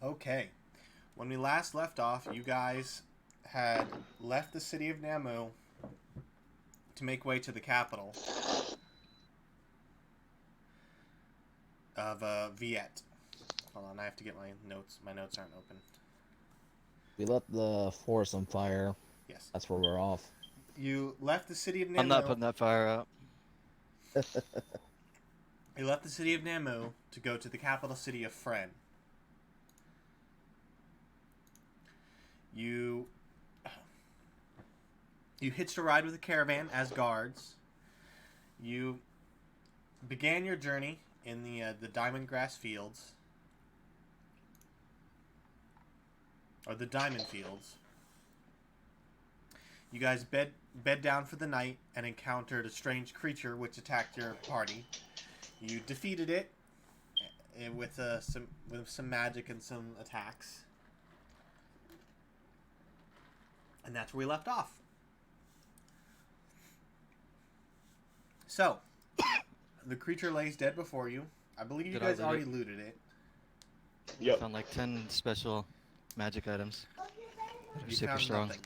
Okay. When we last left off, you guys had left the city of Namu to make way to the capital of Viet. Hold on, I have to get my notes. My notes aren't open. We lit the forest on fire. Yes. That's where we're off. You left the city of I'm not Namu. putting that fire out. You left the city of Namu to go to the capital city of Fren. You you hitched a ride with a caravan as guards. You began your journey in the diamond grass fields, or the diamond fields. You guys bed down for the night and encountered a strange creature which attacked your party. You defeated it with some magic and some attacks, and that's where we left off. So, the creature lays dead before you. I believe you Did I guys loot already it? looted it. Yep, Found like 10 special magic items that are You super found strong. nothing.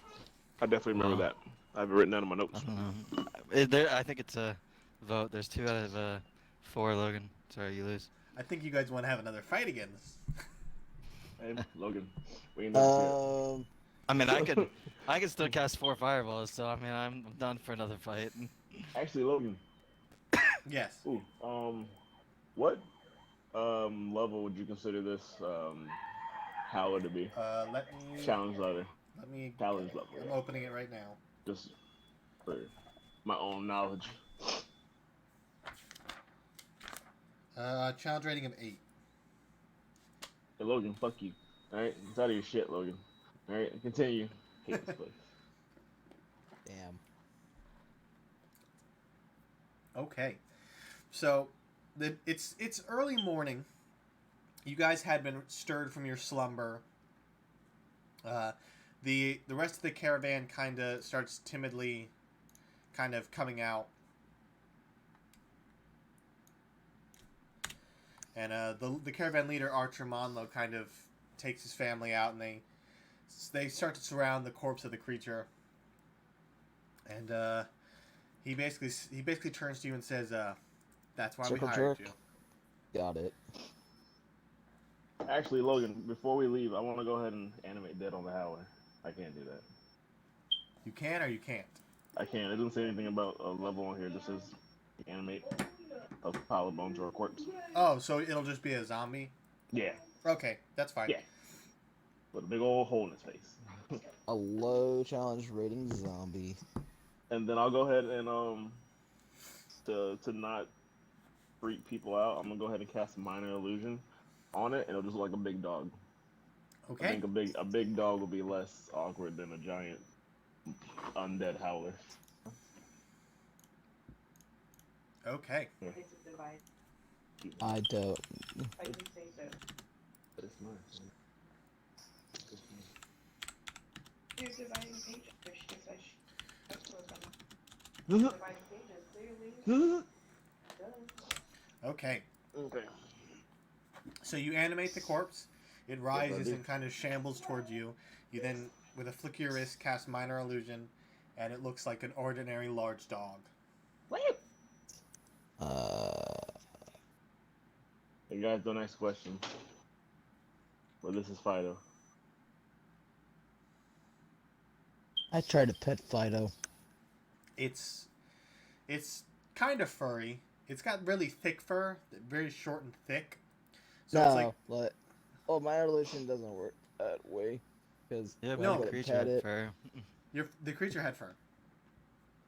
I definitely remember Wow. that. I have it written down in my I notes. don't know. I think it's a vote. There's 2 out of 4, Logan. Sorry, you lose. I think you guys want to have another fight again. Hey, Logan, we ain't never see it. I mean, I could still cast 4 fireballs, so I mean, I'm done for another fight. Actually, Logan. Yes. Ooh, what level would you consider this Howler to be? Let me Challenge level. let me. Challenge level. I'm Yeah. opening it right now. Just for my own knowledge. Challenge rating of 8. Hey, Logan, fuck you. All right, it's out of your shit, Logan. All right, continue. Hate this place. Damn. Okay. So, it's early morning. You guys had been stirred from your slumber. The rest of the caravan kind of starts timidly, kind of coming out, and the caravan leader Archer Monlo kind of takes his family out, and they start to surround the corpse of the creature, and he basically turns to you and says, "That's why Circle we hired jerk. you." Got it. Actually, Logan, before we leave, I want to go ahead and animate Dead on the Howler. I can't do that. You can or you can't. I can't. It doesn't say anything about a level on here. It just says animate a pile of bones or a corpse. Oh, so it'll just be a zombie? Yeah, Okay, that's fine. yeah. With a big old hole in his face. A low challenge rating zombie. And then I'll go ahead and to not freak people out, I'm gonna go ahead and cast minor illusion on it, and it'll just look like a big dog. I Okay. think a big dog will be less awkward than a giant undead howler. Okay. I don't. But it's nice. Okay. Okay. So you animate the corpse. It rises do. and kind of shambles towards you. You then, with a flick of your wrist, cast minor illusion, and it looks like an ordinary large dog. Uh, Hey guys, don't ask questions. Well, this is Fido. I tried to pet Fido. It's kind of furry. It's got really thick fur, very short and thick. So No, it's like but my illusion doesn't work that way because Yeah, when No. I but go the to creature pet had it, fur. the creature had fur.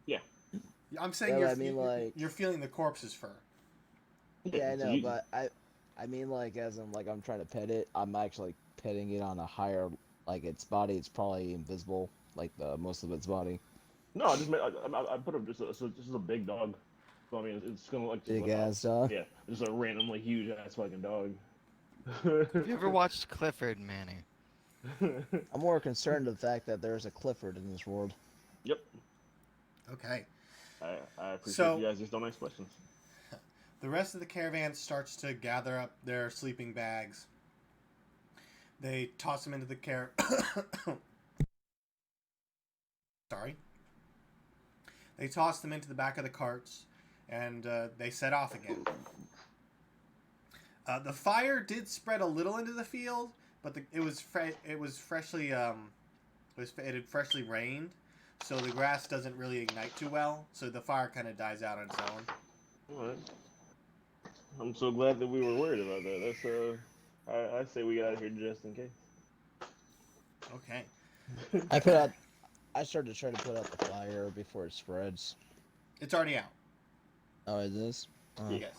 Yeah. I'm saying Yeah, you're, but I mean, like- you're feeling the corpse's fur. yeah, I So know, you- but I mean, like, as I'm like I'm trying to pet it, I'm actually petting it on a higher, like its body. It's probably invisible, like the most of its body. No, I just made, I put him just a big dog. So I mean, it's gonna like just Big look like- ass dog. Yeah, just a randomly huge ass fucking dog. Have you ever watched Clifford and Manny? I'm more concerned with the fact that there's a Clifford in this world. Yep. Okay. I appreciate So- you guys. Just don't ask questions. The rest of the caravan starts to gather up their sleeping bags. They toss him into the Sorry. They toss them into the back of the carts, and they set off again. The fire did spread a little into the field, but it had freshly rained, so the grass doesn't really ignite too well. So the fire kind of dies out on its own. All right. I'm so glad that we were worried about that. That's I say we get out of here just in case. Okay. I started to try to put out the fire before it spreads. It's already out. Oh, it is? Oh. Yes.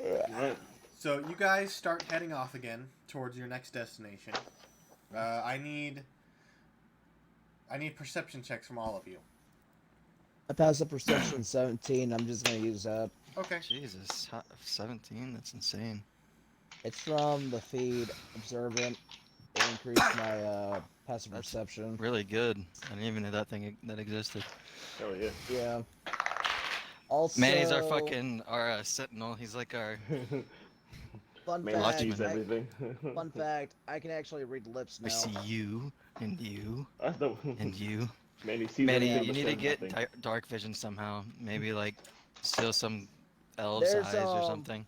Alright. So you guys start heading off again towards your next destination. I need perception checks from all of you. I passed the perception 17. I'm just gonna use that. Okay. Jesus, 17? That's insane. It's from the feed observant. It increased my passive That's perception. Really good. I didn't even know that thing that existed. Oh yeah. Yeah. Also, Manny's our sentinel. He's like our fun Man, fact. sees everything. Fun fact. I can actually read lips now. I see you and you That's the and you. Manny sees Manny, everything you but need to says get nothing. dark vision somehow. Maybe like steal some elves' There's, eyes or something.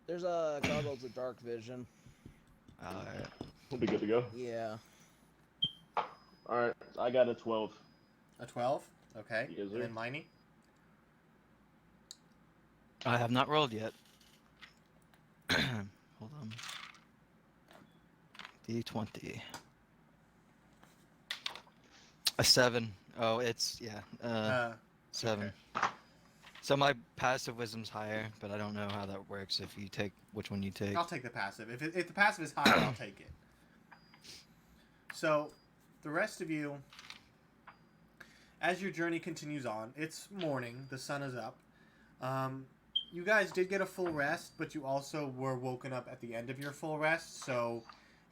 There's a goggles of dark vision. Alright. We'll be good to go. Yeah. Alright, I got a 12. A 12. Okay. Yes, sir. And then Miney. I have not rolled yet. Hold on. D20. A 7. Oh, it's yeah. 7. okay. So my passive wisdom's higher, but I don't know how that works. If you take which one you take. I'll take the passive. If the passive is higher, I'll take it. So, the rest of you, as your journey continues on, it's morning. The sun is up. You guys did get a full rest, but you also were woken up at the end of your full rest. So,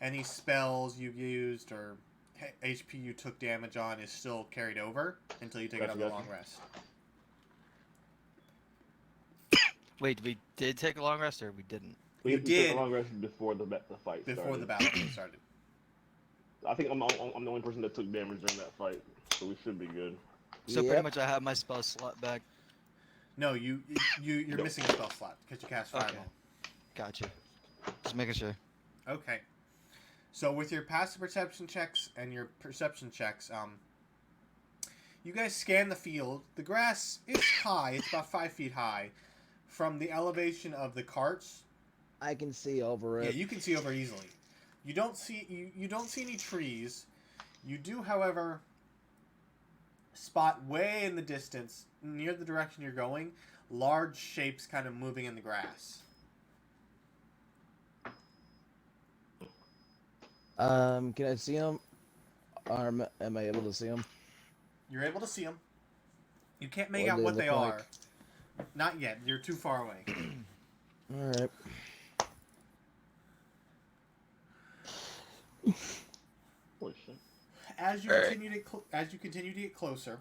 any spells you used or HP you took damage on is still carried over until you take Gotcha, another gotcha. long rest. Wait, we did take a long rest or we didn't? You We did. took a long rest before the fight Before started. the battle started. I think I'm the only person that took damage during that fight, so we should be good. So Yep. pretty much I have my spell slot back. No, you're Nope. missing a spell slot because you cast Okay. Fireball. Gotcha. Just making sure. Okay. So with your passive perception checks and your perception checks, you guys scan the field. The grass is high. It's about 5 feet high. From the elevation of the carts, I can see over yeah, it. you can see over easily. You don't see any trees. You do, however, spot way in the distance, near the direction you're going, large shapes kind of moving in the grass. Can I see them? Or am I able to see them? You're able to see them. You can't make What out do they what they look are. like? Not yet. You're too far away. Alright. Holy shit. As you continue to get closer,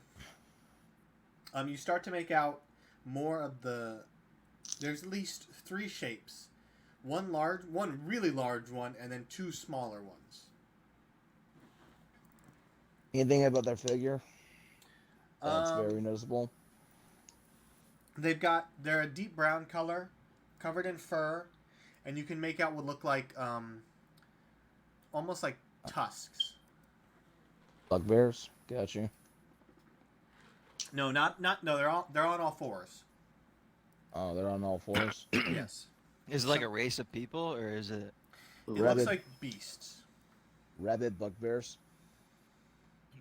you start to make out more of the. There's at least 3 shapes, one really large one, and then 2 smaller ones. Anything about their figure? That's Um, very noticeable. They're a deep brown color, covered in fur, and you can make out what look like almost like tusks. Bugbears? Got you. No, not no. They're on all 4s. Oh, they're on all 4s. Yes. Is it like a race of people or is it? It Rabbit, looks like beasts. rabbit bugbears.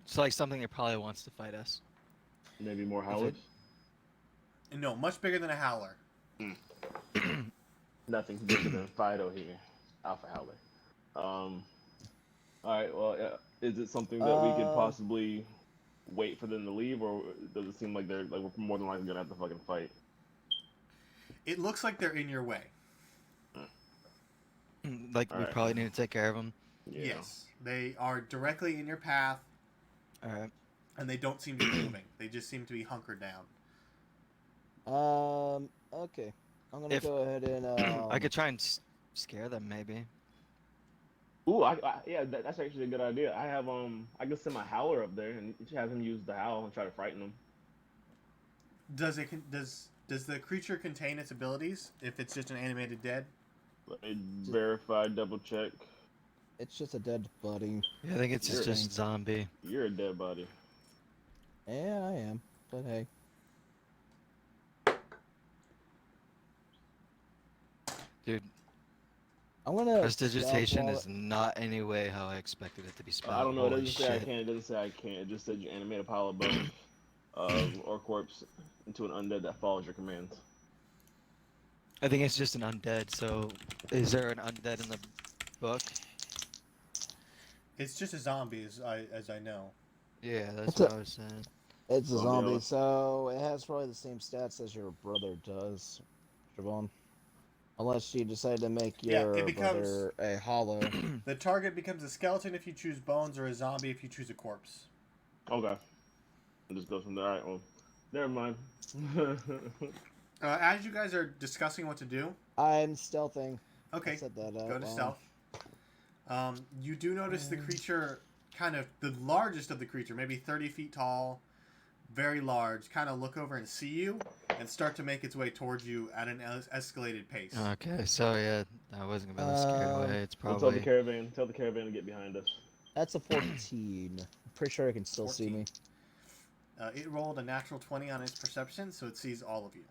It's like something that probably wants to fight us. Maybe more howlers? No, much bigger than a howler. Nothing's bigger than Fido here. Alpha Howler. Alright, well, is it something that we could possibly wait for them to leave, or does it seem like we're more than likely gonna have to fucking fight? It looks like they're in your way. Like we Alright. probably need to take care of them. Yeah. Yes, they are directly in your path, All right. and they don't seem to be moving. They just seem to be hunkered down. Okay. I'm gonna If- go ahead and I could try and scare them maybe. Ooh, yeah, that's actually a good idea. I can send my howler up there and have him use the howl and try to frighten him. Does the creature contain its abilities if it's just an animated dead? Let me verify, double check. It's just a dead body. Yeah, I think it's You're- just zombie. You're a dead body. Yeah, I am. But hey. Dude, I'm gonna. prestidigitation stealth is not any way how I expected it to be spelled. I don't know. It Holy doesn't say I shit. can't. It doesn't say I can't. It just said you animate a pile of bones or corpse into an undead that follows your commands. I think it's just an undead, so is there an undead in the book? It's just a zombie, as I know. Yeah, that's It's what a- I was saying. It's a Zombie zombie, Ella. so it has probably the same stats as your brother does, Javon. Unless you decide to make Yeah, your it becomes- brother a hollow. The target becomes a skeleton if you choose bones, or a zombie if you choose a corpse. Okay. It just goes from there. All right. Well, never mind. As you guys are discussing what to do, I'm stealthing. I okay, set that up. go to stealth. You do notice the creature, kind of the largest of the creature, maybe 30 feet tall, very large, kind of look over and see you and start to make its way towards you at an escalated pace. Okay, so yeah, I wasn't gonna be scared away. It's Well, probably. tell the caravan to get behind us. That's a 14. I'm pretty sure it can still see me. 14. It rolled a natural 20 on its perception, so it sees all of you.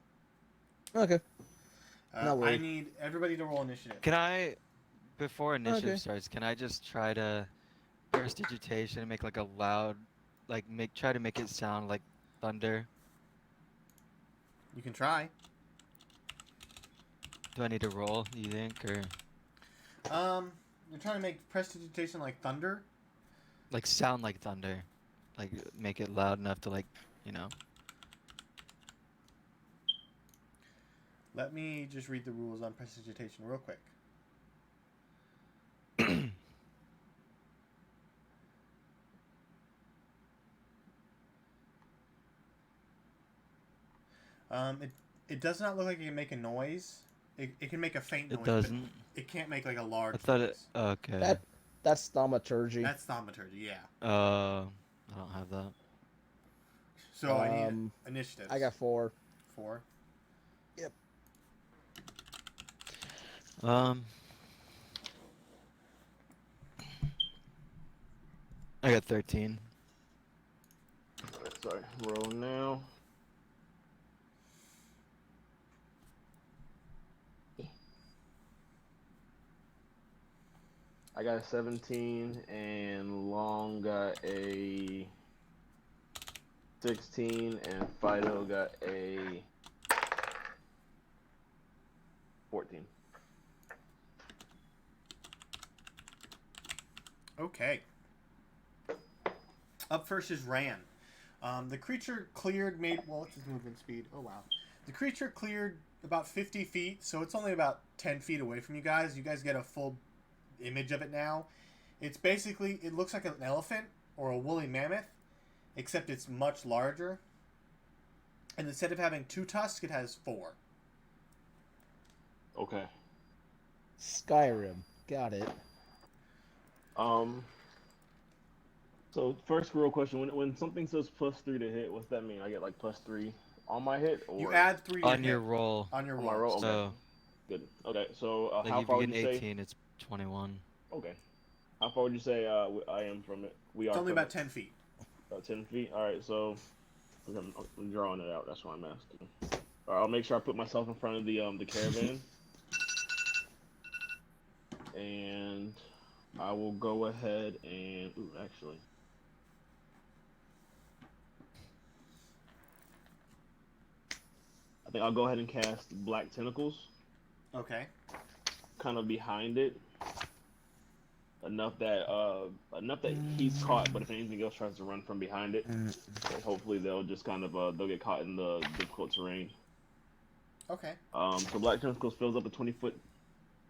Okay. No I worry. need everybody to roll initiative. Can I, before initiative Okay. starts, can I just try to prestidigitation and make like a loud, try to make it sound like thunder? You can try. Do I need to roll? You think, or You're trying to make prestidigitation like thunder. like sound like thunder, like make it loud enough to you know. Let me just read the rules on prestidigitation real quick. It does not look like it can make a noise. It can make a faint noise. It doesn't. But it can't make like a large I thought noise. it. Okay. That's thaumaturgy. That's thaumaturgy, yeah. I don't have that. So I need initiative. I got 4. 4. I got 13. Alright, sorry. Roll now. I got a 17, and Long got a 16, and Fido got a 14. Okay. Up first is Ran. The creature cleared what's his movement speed? Oh wow. The creature cleared about 50 feet, so it's only about 10 feet away from you guys. You guys get a full image of it now. It's basically, it looks like an elephant or a woolly mammoth, except it's much larger. And instead of having 2 tusks, it has 4. Okay. Skyrim. Got it. So first real question: when something says +3 to hit, what's that mean? I get like +3 on my hit, or You add 3 On to your hit. roll. On your on my roll. roll? Okay, So, good. Okay, so like how if far you would get you an say? 18, it's 21. Okay, how far would you say I am from it? We are. It's only from about it? 10 feet. About 10 feet. All right, so I'm drawing it out. That's why I'm asking. All right, I'll make sure I put myself in front of the caravan, and I will go ahead and actually. I think I'll go ahead and cast Black Tentacles, Okay. kind of behind it, enough that he's caught. But if anything else tries to run from behind it, then hopefully they'll just kind of they'll get caught in the difficult terrain. Okay. So Black Tentacles fills up a 20-foot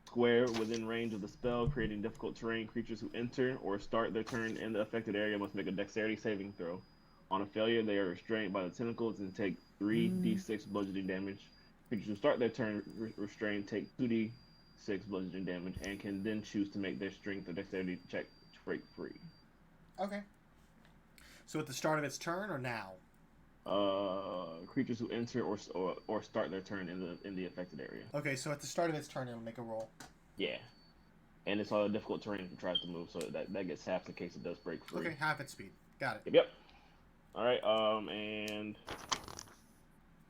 square within range of the spell, creating difficult terrain. Creatures who enter or start their turn in the affected area must make a Dexterity saving throw. On a failure, they are restrained by the tentacles and take 3d6 bludgeoning damage. Creatures who start their turn restrained take 2d6 6 bludgeoning damage and can then choose to make their strength or dexterity check trait free. Okay. So at the start of its turn or now? Creatures who enter or start their turn in the affected area. Okay, so at the start of its turn, it'll make a roll. Yeah. And it's all a difficult terrain if it tries to move, so that gets half in case it does break free. Okay, half its speed. Got it. Yep. All right. And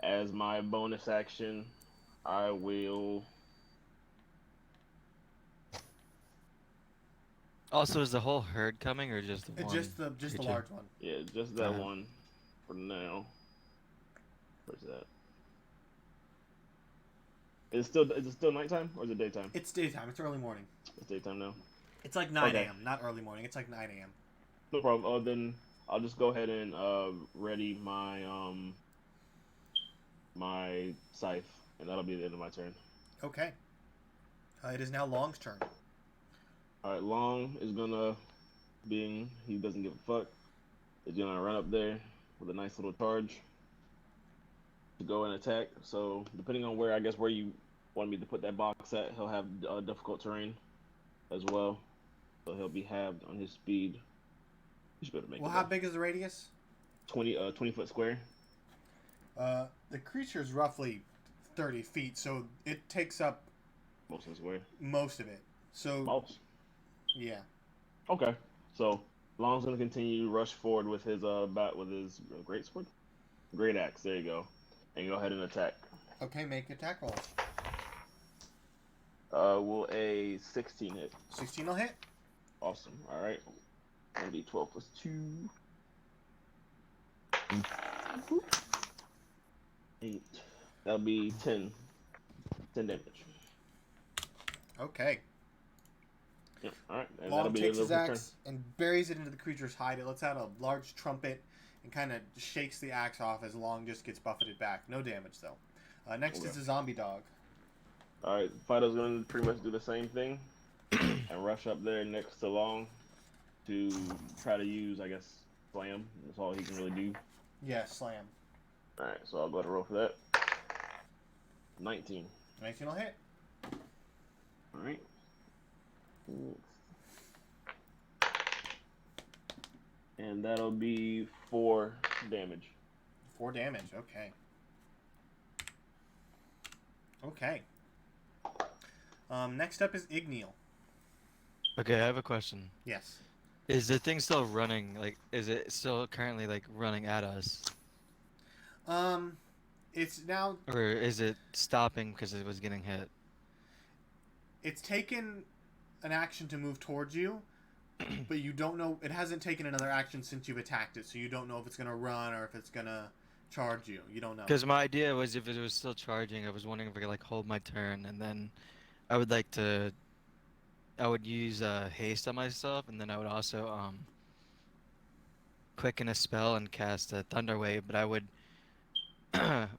as my bonus action, I will. Also, is the whole herd coming or just the one? Just the creature? large one. Yeah, just that Alright. one for now. Where's that? Is it still nighttime or is it daytime? It's daytime. It's early morning. It's daytime now. It's like 9 Okay. a.m. Not early morning. It's like 9 a.m. No problem. Oh, then I'll just go ahead and ready my my scythe, and that'll be the end of my turn. Okay. It is now Long's turn. All right, Long is gonna, being he doesn't give a fuck, is gonna run up there with a nice little charge to go and attack. So depending on where you want me to put that box at, he'll have difficult terrain as well. So he'll be halved on his speed. He should be able to make Well, it. how big is the radius? 20 foot square. The creature's roughly 30 feet, so it takes up Most of the square. most of it. So, Most. yeah. Okay. So Long's gonna continue to rush forward with his great sword, great axe. There you go, and go ahead and attack. Okay, make attack rolls. Will a 16 hit? 16 will hit. Awesome. All right. Gonna be 12 plus 2. 8. That'll be 10. 10 damage. Okay. Yep. All right. And Long the takes end of his turn. axe and buries it into the creature's hide. It lets out a large trumpet and kind of shakes the axe off as Long just gets buffeted back. No damage, though. Next Okay. is the zombie dog. All right. Fido's gonna pretty much do the same thing and rush up there next to Long to try to use, I guess, slam. That's all he can really do. Yeah, slam. All right. So I'll go to roll for that. 19. 19 will hit. All right. And that'll be 4 damage. 4 damage. Okay. Okay. Next up is Igneal. Okay, I have a question. Yes. Is the thing still running? Like, is it still currently like running at us, It's now. or is it stopping because it was getting hit? It's taken an action to move towards you, but you don't know. It hasn't taken another action since you've attacked it, so you don't know if it's gonna run or if it's gonna charge you. You don't know. Because my idea was if it was still charging, I was wondering if I could like hold my turn and then I would like to. I would use haste on myself, and then I would also quicken a spell and cast a thunder wave. But I would.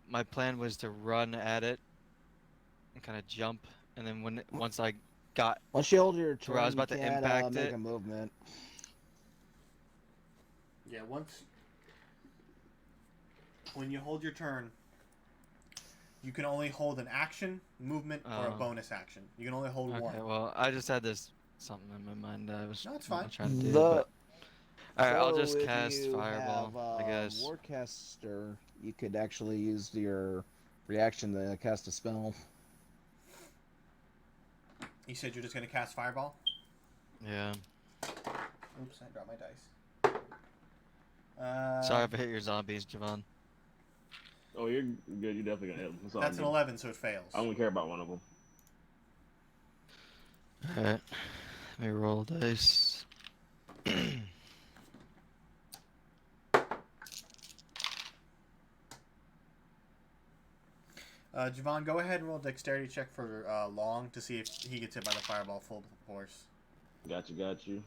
My plan was to run at it and kind of jump, and then once I got Once you hold your turn, where I was about you to can't, impact make it. a movement. Yeah, when you hold your turn, you can only hold an action, movement, or a Oh. bonus action. You can only hold Okay, one. well, I just had this something in my mind that I was No, it's not fine. trying to do. The But... Alright, I'll so just if cast you Fireball, have, I guess. Warcaster, you could actually use your reaction to cast a spell. You said you're just gonna cast Fireball? Yeah. Oops, I dropped my dice. Sorry if I hit your zombies, Javon. Oh, you're good. You're definitely gonna hit him. That's an 11, so it fails. I only care about one of them. Alright. Let me roll dice. Javon, go ahead and roll a dexterity check for Long to see if he gets hit by the Fireball full force. Got you.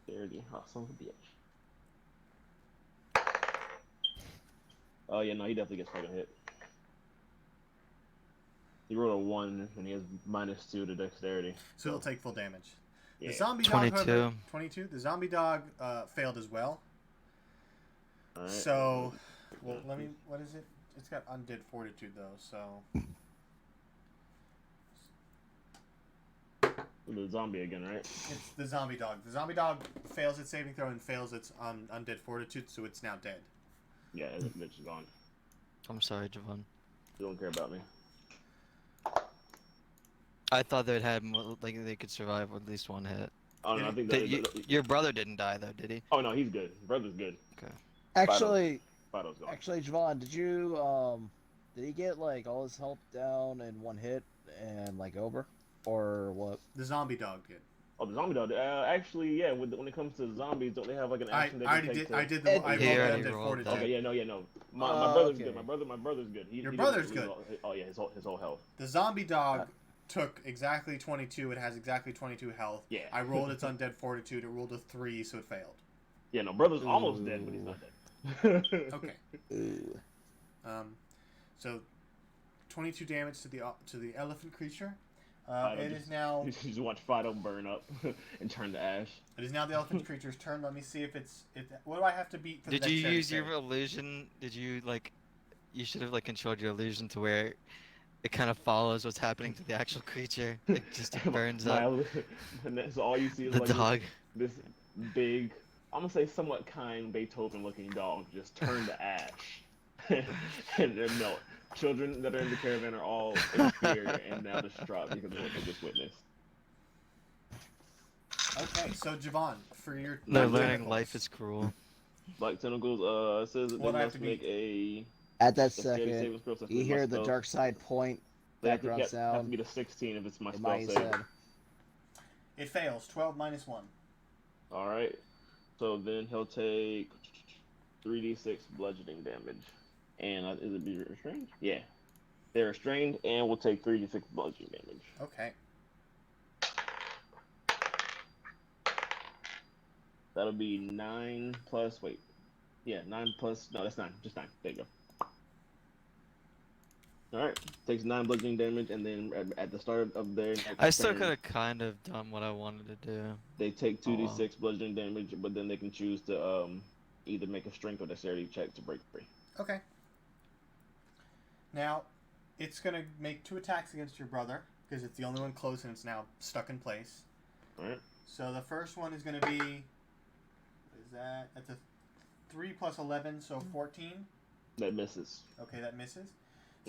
Dirty. Oh, son of a bitch. Oh, yeah, no, he definitely gets fucking hit. He rolled a 1, and he has -2 to dexterity. So he'll take full damage. Yeah. The zombie 22. dog, however, 22. The zombie dog failed as well. All right. So, well, let me. What is it? It's got undead fortitude though. So The zombie again, right? It's the zombie dog. The zombie dog fails its saving throw and fails its undead fortitude, so it's now dead. Yeah, that bitch is gone. I'm sorry, Javon. You don't care about me. I thought they'd had more, like they could survive with at least one hit. Oh no, I think Your brother didn't die though, did he? Oh no, he's good. Brother's good. Actually, Fido's gone. actually, Javon, did he get like all his health down in one hit and like over, or what? The zombie dog did. Oh, the zombie dog. Actually, yeah. When it comes to zombies, don't they have like an action they I can already take did. to... I did the. I rolled He the already undead rolled fortitude. that. Okay, yeah, no. My brother's okay. good. My brother's good. Your he brother's didn't good. lose all, oh yeah, his whole health. The zombie dog took exactly 22. It has exactly 22 health. Yeah. I rolled its undead fortitude. It rolled a 3, so it failed. Yeah, no, brother's almost dead, but he's not dead. Okay. Ooh. So 22 damage to the elephant creature. Fido It just- is now. You just watch Fido burn up and turn to ash. It is now the elephant creature's turn. Let me see if it's. What do I have to beat for the Did you next use saving your throw? illusion? Did you like? You should have like controlled your illusion to where it kind of follows what's happening to the actual creature. It just burns up So all you see is the like dog. this big, I'm gonna say somewhat kind Beethoven-looking dog just turn to ash and then melt. Children that are in the caravan are all in fear and now distraught because of what they just witnessed. Okay, so Javon, for your. They're your learning tentacles. life is cruel. Black tentacles. It says that What they I have must to make beat? a At that dexterity second, saving throw. So you it's hear my the spell. dark side point They have to background have to sound. be the 16 if it's my in spell my save. head. It fails. 12 minus 1. All right. So then he'll take 3d6 bludgeoning damage. And is it be restrained? Yeah. They're restrained and will take 3d6 bludgeoning damage. Okay. That'll be 9 plus. Wait. Yeah, 9 plus. No, that's 9. Just 9. There you go. All right. Takes 9 bludgeoning damage, and then at the start of their next I still turn, could have kind of done what I wanted to do. they take Oh, 2d6 wow. bludgeoning damage, but then they can choose to either make a strength or dexterity check to break free. Okay. Now, it's going to make 2 attacks against your brother, because it's the only one close and it's now stuck in place. All right. So the first one is going to be. What is that? That's a 3 plus 11, so 14. That misses. Okay, that misses.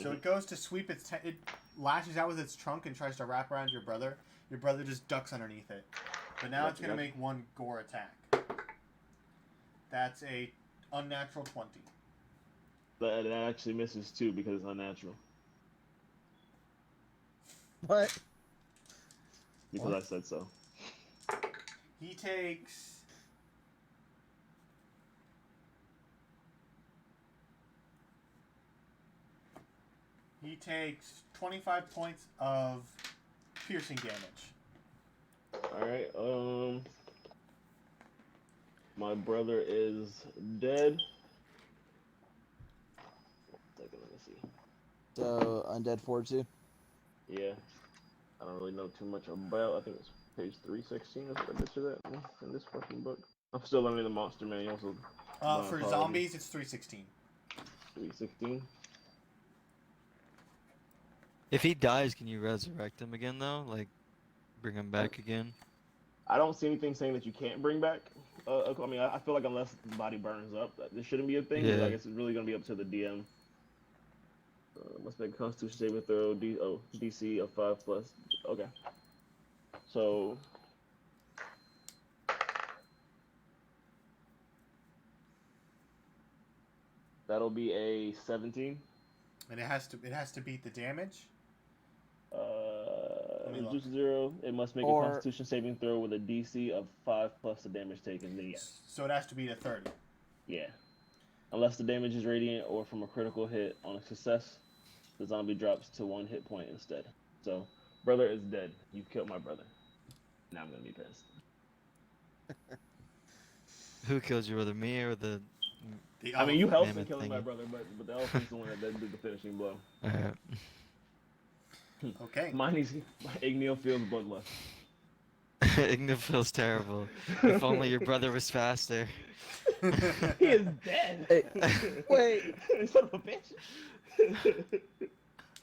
So it goes to sweep its. It lashes out with its trunk and tries to wrap around your brother. Your brother just ducks underneath it. But now it's going to Gotcha. make 1 gore attack. That's a unnatural 20. That actually misses too because it's unnatural. What? Because I said so. He takes. He takes 25 points of piercing damage. Alright, my brother is dead. Let me see. So undead fortitude. Yeah. I don't really know too much about. I think it's page 316 is what I bet you that in this fucking book. I'm still learning the monster manual, so For apologies. zombies, it's 316. 316. If he dies, can you resurrect him again though? Like, bring him back again? I don't see anything saying that you can't bring back. I mean, I feel like unless the body burns up, this shouldn't be a thing. But Yeah. I guess it's really gonna be up to the DM. Must make a Constitution saving throw. DC of 5 plus. Okay. So. That'll be a 17. And it has to beat the damage. me look. Reduce 0. It must make Or- a Constitution saving throw with a DC of 5 plus the damage taken. Then yes. So it has to beat a 30. Yeah. Unless the damage is radiant or from a critical hit on a success, the zombie drops to 1 hit point instead. So, brother is dead. You've killed my brother. Now I'm gonna be pissed. Who killed you, whether me or the? The I mean, you helped in Mammoth killing my thingy. brother, but the elephant's the one that did the finishing blow. Alright. Okay. Mine is Igneo feels bloodlust. Igna feels terrible. If only your brother was faster. He is dead. Hey, wait. Son of a bitch.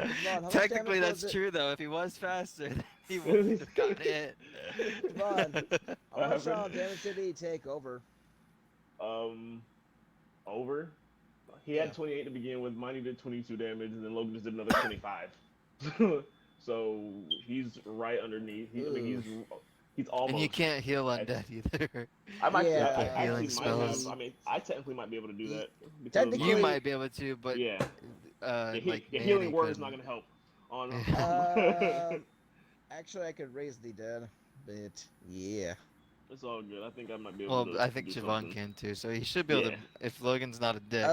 Ron, how much Technically, damage that's was it? true though. If he was faster, He wouldn't have got hit. Come on. How What much happened? damage did he take over? Over. He Yeah. had 28 to begin with. Mine did 22 damage, and then Logan just did another 25. So he's right underneath. I mean, he's almost. And you can't heal at- undead either. I might, Yeah. I With the healing actually might have. spells. I mean, I technically might be able to do that. Because Technically- You might be able to, but yeah. like The healing Manny word is couldn't. not gonna help. On. Actually, I could raise the dead, but yeah. It's all good. I think I might be able to. Well, I think do Javon something. can too, so he should be able Yeah. to. If Logan's not a dick.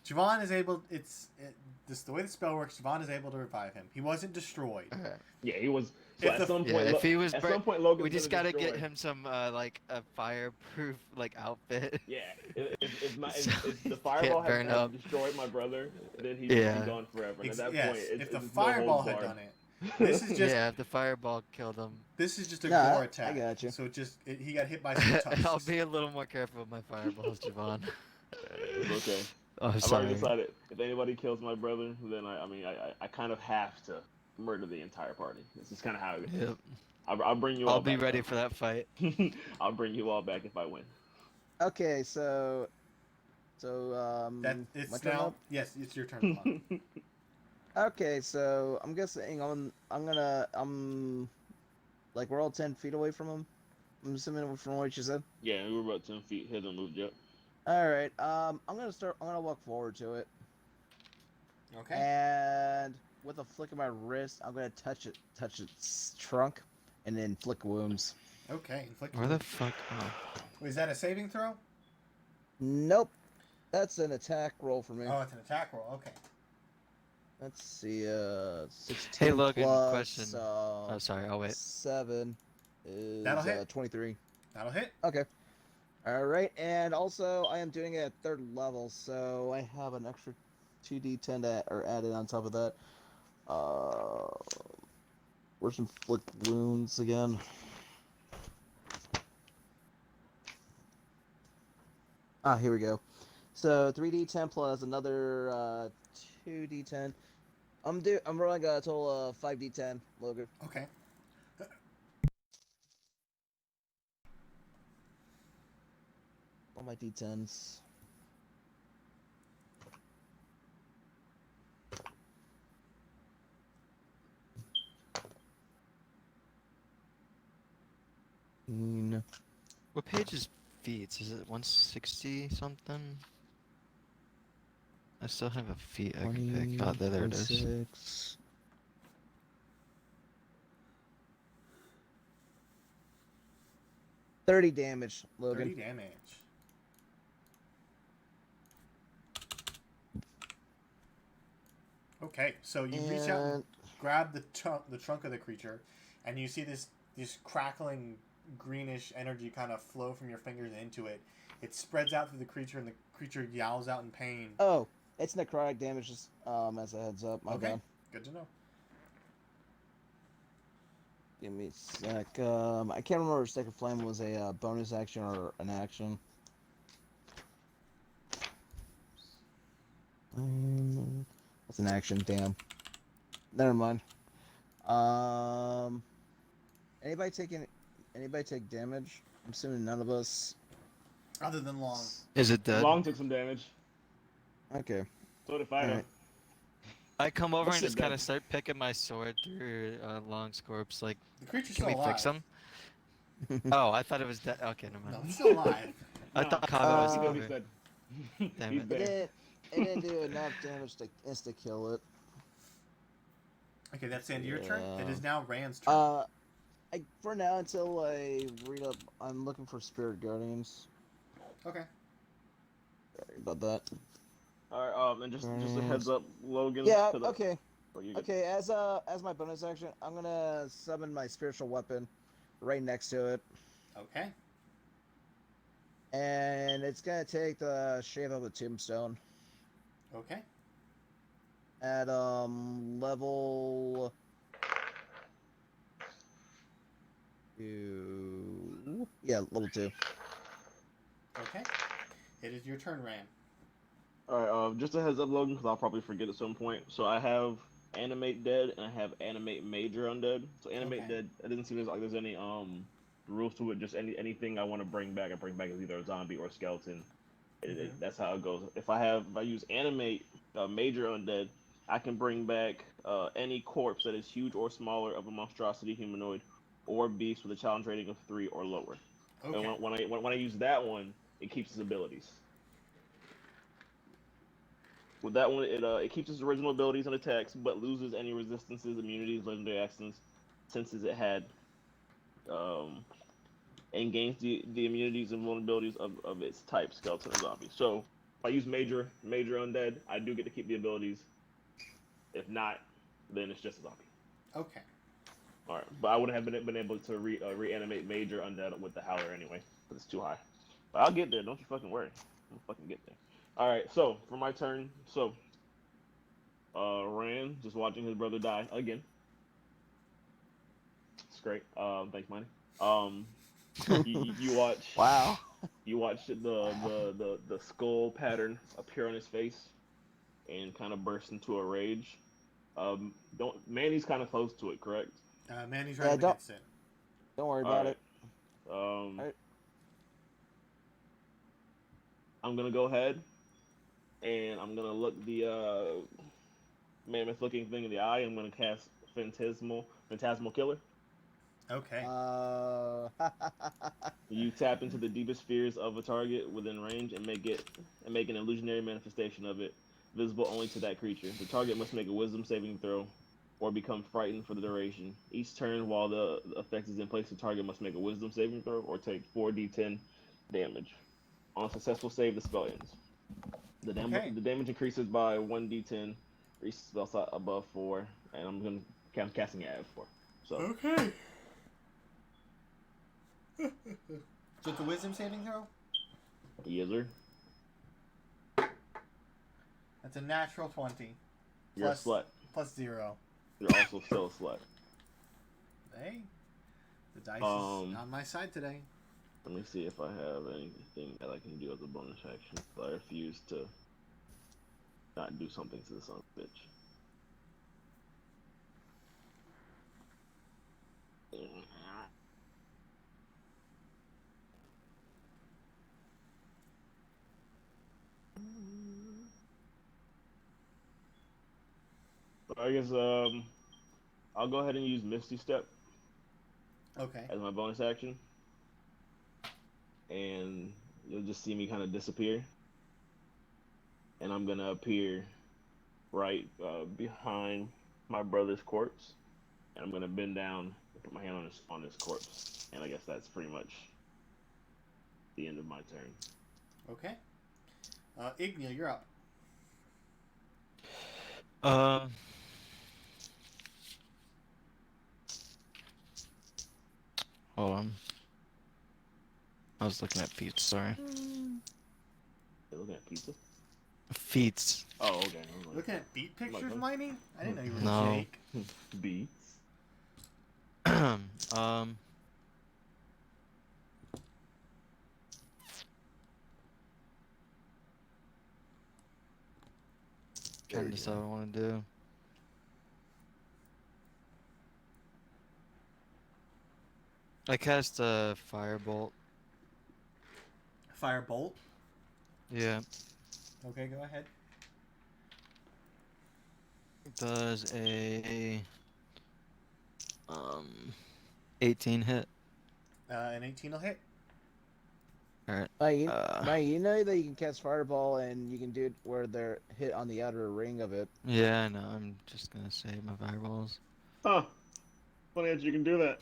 Javon is able. The way the spell works. Javon is able to revive him. He wasn't destroyed. Okay. Yeah, he was. So If at the- some Yeah, point, if he was, at bur- some point, Logan's we just gonna gotta get destroy. him some like a fireproof like outfit. Yeah, if So the he fireball can't burn had up. destroyed my brother, then he'd Yeah. be gone forever. And at that Yes, point, if the it's no fireball holds had barred. done it, this is just Yeah, if the fireball killed him, this is just a Nah, gore I attack. got you. So he got hit by some tusks. I'll be a little more careful with my fireballs, Javon. It's okay. Oh, I've sorry. already decided if anybody kills my brother, then I kind of have to murder the entire party. This is kind of how it goes. Yep. I'll bring you all I'll be back, ready though. for that fight. I'll bring you all back if I win. Okay, so That my it's turn now. up? Yes, it's your turn. Javon. Okay, so I'm guessing like we're all 10 feet away from him. I'm assuming from what you said. Yeah, we were about 10 feet. He hasn't moved yet. All right. I'm gonna walk forward to it, Okay. and with a flick of my wrist, I'm gonna touch its trunk, and then flick wounds. Okay. Inflict. Where the fuck? Oh. Is that a saving throw? Nope, that's an attack roll for me. Oh, it's an attack roll. Okay. Let's see. 16 Hey, Logan, plus, question. Oh, sorry. I'll wait. 7 is That'll hit. 23. That'll hit. Okay. All right, and also I am doing it at 3rd level, so I have an extra 2d10 added on top of that. Where's some inflict wounds again? Ah, here we go. So 3d10 plus another 2d10. I'm rolling a total of 5d10, Logan. Okay. All my d10s. What page is feats? Is it 160 something? I still have a feat I can pick. Oh, there it is. 26. $30 damage, 30 Logan. damage. Okay, so you reach out and And grab the trunk of the creature, and you see this crackling greenish energy kind of flow from your fingers into it. It spreads out through the creature, and the creature yowls out in pain. oh, it's necrotic damage. Just as a heads up. My Okay. bad. Good to know. Give me a sec. I can't remember if Sacred Flame was a bonus action or an action. That's an action. Damn. Never mind. Anybody take damage? I'm assuming none of us. Other than long. Is it dead? Long took some damage. Okay. So did Fido. Alright. I come over Let's and sit just kind down. of start picking my sword through Long's corpse. Like, The creature's can still we alive. fix him? Oh, I thought it was dead. Okay, never No, mind. he's still alive. I thought Kava was He Uh, did what he over. said. Damn He's it. there. It didn't do enough damage to insta kill it. Okay, that's the end of your turn. It Yeah. is now Rand's turn. For now until I read up, I'm looking for spirit guardians. Okay. Sorry about that. All right. And just a heads up, Logan. Yeah. to the- Okay. Oh, you good. Okay. As my bonus action, I'm gonna summon my spiritual weapon right next to it, Okay. and it's gonna take the shape of a tombstone Okay. at level 2. Yeah, level 2. Okay. It is your turn, Rand. All right. Just a heads up, Logan, because I'll probably forget at some point. So I have animate dead and I have animate major undead. So animate Okay. dead, it doesn't seem like there's any rules to it. Just anything I want to bring back, I bring back as either a zombie or a skeleton. Mhm. That's how it goes. If I use animate major undead, I can bring back any corpse that is huge or smaller of a monstrosity humanoid or beast with a challenge rating of 3 or lower. And Okay. when I use that one, it keeps its abilities. With that one, it keeps its original abilities and attacks, but loses any resistances, immunities, legendary actions, senses it had, um, and gains the immunities and vulnerabilities of its type, skeleton or zombie. So if I use major undead, I do get to keep the abilities. If not, then it's just a zombie. Okay. All right, but I wouldn't have been able to reanimate major undead with the howler anyway, because it's too high. But I'll get there. Don't you fucking worry. I'll fucking get there. All right, so for my turn, Rand just watching his brother die again. It's great. Thanks, money. Um, you watch Wow. Wow. the skull pattern appear on his face and kind of burst into a rage. Don't Manny's kind of close to it, correct? Manny's right Yeah, up against it. don't worry All about right. it. Um, Alright. I'm gonna go ahead and I'm gonna look the mammoth looking thing in the eye. I'm gonna cast Phantasmal Killer. Okay. You tap into the deepest spheres of a target within range and make an illusionary manifestation of it, visible only to that creature. The target must make a Wisdom saving throw, or become frightened for the duration. Each turn, while the effect is in place, the target must make a Wisdom saving throw or take 4d10 damage. On a successful save, the spell ends. Okay. The damage increases by 1d10. Reach spell slot above 4, and I'm casting it at 4. So Okay. So it's a wisdom saving throw? yes, sir. That's a natural 20. You're a Plus slut. plus 0. You're also still a slut. Hey. The dice is Um, on my side today. Let me see if I have anything that I can do as a bonus action. But I refuse to not do something to the son of a bitch. But I guess I'll go ahead and use Misty Step Okay. as my bonus action, and you'll just see me kind of disappear, and I'm gonna appear right behind my brother's corpse, and I'm gonna bend down and put my hand on his corpse, and I guess that's pretty much the end of my turn. Okay. Ignia, you're up. Um, hold on. I was looking at feats. Sorry, You're looking at pizza? feats. Oh, okay. I'm like, Looking at beat I'm like, pictures, what? Miney? I didn't know you were No. Jake. Beats. um, There trying we to decide go. what I want to do. I cast a firebolt. Firebolt. Yeah, Okay, go ahead. does a um 18 hit. An 18 will hit. All right. Mate, you know that you can cast Fireball and you can do it where they're hit on the outer ring of it. Yeah, I know. I'm just gonna save my fireballs. Huh. Funny that you can do that.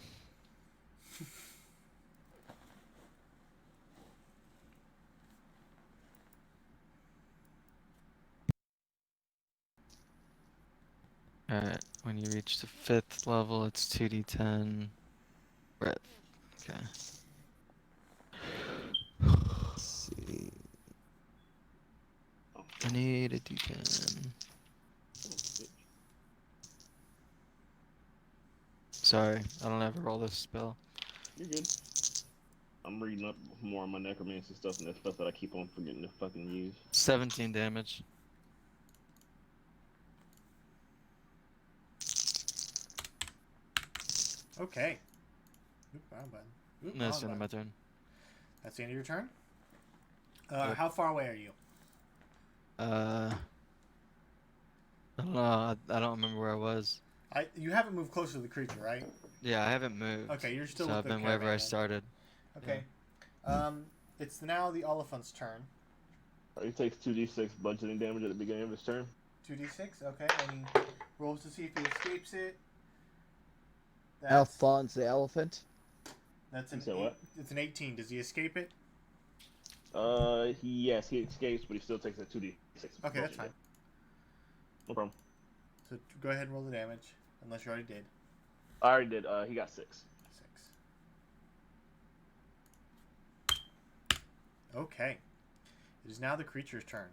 Alright, when you reach the 5th level, it's 2d10 breath. Okay. Let's see. Oh, I need a d10. Sorry, I don't ever roll this spell. you're good. I'm reading up more on my necromancy stuff and that stuff that I keep on forgetting to fucking use. 17 damage. Okay. Oop, wrong button. Oop, No, wrong it's the end of my button. turn. That's the end of your turn? Yep. How far away are you? I don't know. I don't remember where I was. You haven't moved closer to the creature, right? Yeah, I haven't moved. Okay, you're still So with I've the been wherever I caravan then. started. Okay. It's now the Oliphant's turn. He takes 2d6 bludgeoning damage at the beginning of his turn. 2d6, okay, and he rolls to see if he escapes it. Alphonse the elephant. That's You an said what? It's an 18. Does he escape it? Yes, he escapes, but he still takes a 2d6. Okay, that's fine. No problem. So go ahead and roll the damage, unless you already did. I already did. He got 6. 6. Okay. It is now the creature's turn.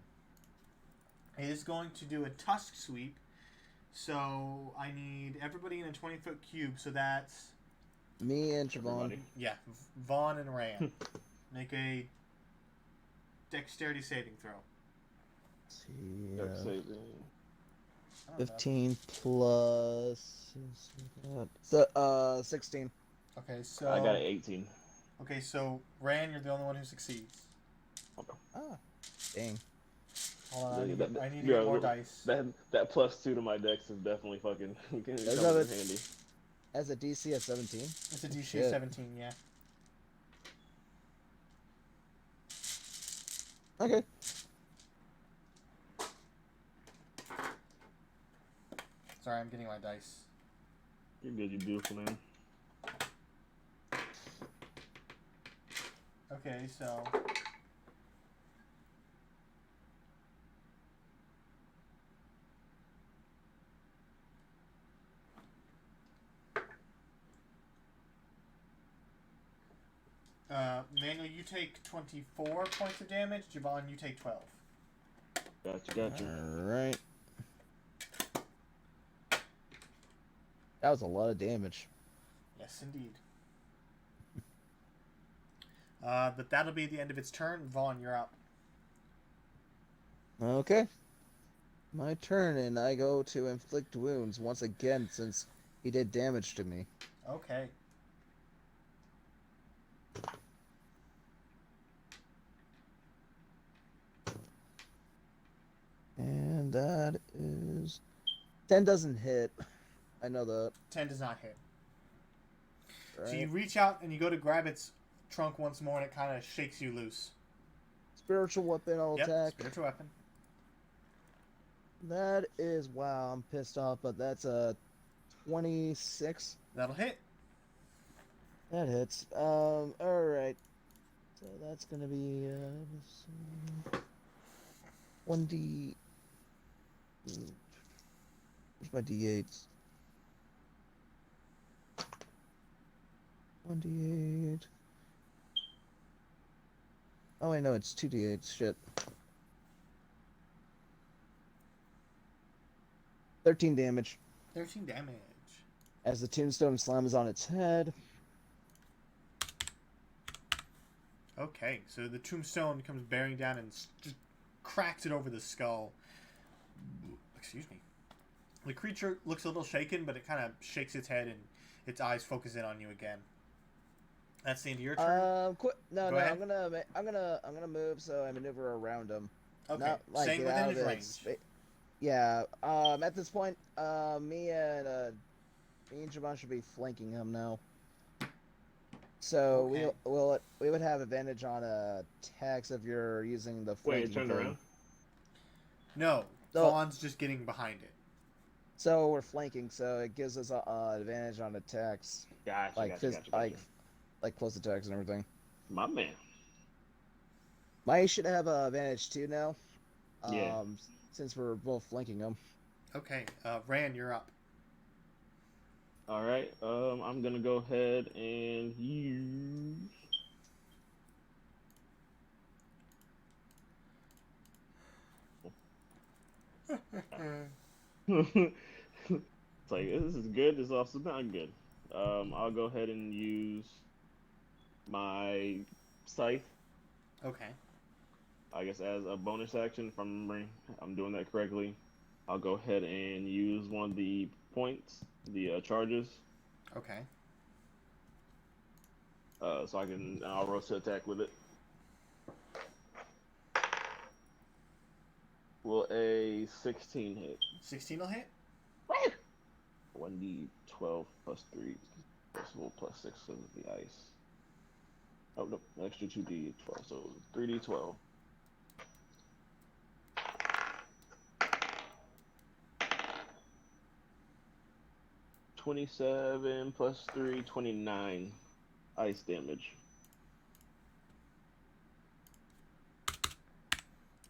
It is going to do a tusk sweep. So I need everybody in a 20-foot cube. So that's Me and Travon. Everybody. yeah, Vaughn and Rand. Make a dexterity saving throw. Yeah. Dex saving. I don't know. 15 plus. So, 16. Okay, so I got an 18. Okay, so Rand, you're the only one who succeeds. Ah, dang. Hold on, I need, That- I need to yeah, get more look, dice. That +2 to my dex is definitely fucking coming in got it. handy. As a DC of 17. It's a DC Shit. 17, yeah. Okay. Sorry, I'm getting my dice. You're good, you beautiful man. Okay, so Manuel, you take 24 points of damage. Javon, you take 12. Gotcha. Alright. That was a lot of damage. Yes, indeed. But that'll be the end of its turn. Vaughn, you're up. Okay. My turn, and I go to inflict wounds once again since he did damage to me. Okay. And that is 10 doesn't hit. I know that. 10 does not hit. Right? So you reach out and you go to grab its trunk once more, and it kind of shakes you loose. Spiritual weapon, I'll Yep, attack. spiritual weapon. That is, wow, I'm pissed off, but that's a 26. That'll hit. That hits. Alright. So that's gonna be, 1d... Where's my d8s? 1d8... Oh wait, no, it's 2d8, shit. 13 damage. 13 damage. As the tombstone slams on its head. Okay, so the tombstone comes bearing down and just cracks it over the skull. Excuse me. The creature looks a little shaken, but it kind of shakes its head and its eyes focus in on you again. That's the end of your turn. No, Go no, ahead. I'm gonna move so I maneuver around him. Okay, Not like staying get within out his of range. its yeah. At this point, me and Javon should be flanking him now. So Okay. we would have advantage on attacks if you're using the Wait, flanking it turned thing. around? No, So- Vaughn's just getting behind it. So we're flanking, so it gives us advantage on attacks, Gotcha, like gotcha. like close attacks and everything. My man. Maya should have advantage too now. Yeah. Since we're both flanking him. Okay, Rand, you're up. Alright, I'm gonna go ahead and use... It's like, this is good, this is also not good. I'll go ahead and use my scythe, Okay. I guess, as a bonus action. If I'm doing that correctly. I'll go ahead and use one of the points, the charges. Okay. So I'll roll to attack with it. Will a 16 hit? 16 will hit. 1d12 plus 3, plus 6 because of the ice. Oh, no, an extra 2d12, so 3d12. 27 plus 3, 29 ice damage.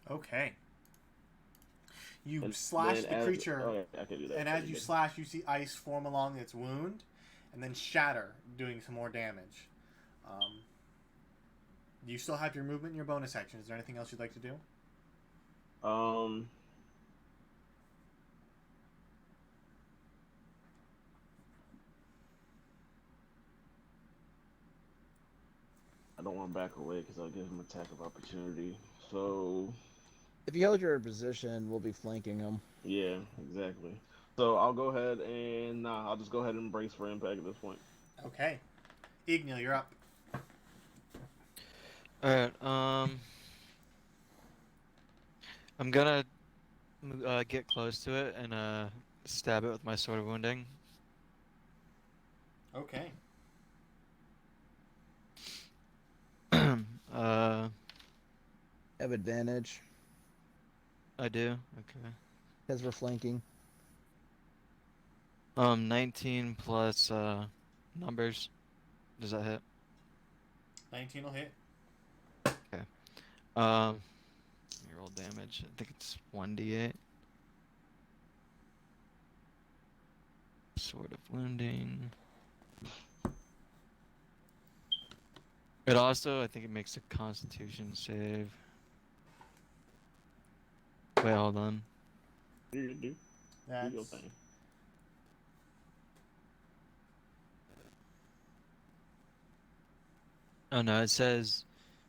Okay. You And slash then the creature, oh, yeah, I can do that. and as you slash, you see ice form along its wound, and then shatter, doing some more damage. You still have your movement and your bonus action. Is there anything else you'd like to do? I don't want to back away because I'll give him attack of opportunity. So If you hold your position, we'll be flanking him. yeah, exactly. So I'll go ahead and I'll just go ahead and brace for impact at this point. Okay. Ignil, you're up. Alright, I'm gonna get close to it and stab it with my sword of wounding. Okay. Have advantage I do? Okay. because we're flanking. 19 plus numbers. Does that hit? 19 will hit. Let me roll damage. I think it's 1d8. Sword of wounding. It also, I think it makes a Constitution save. Wait, hold on. Do your That's thing. Oh no, it says.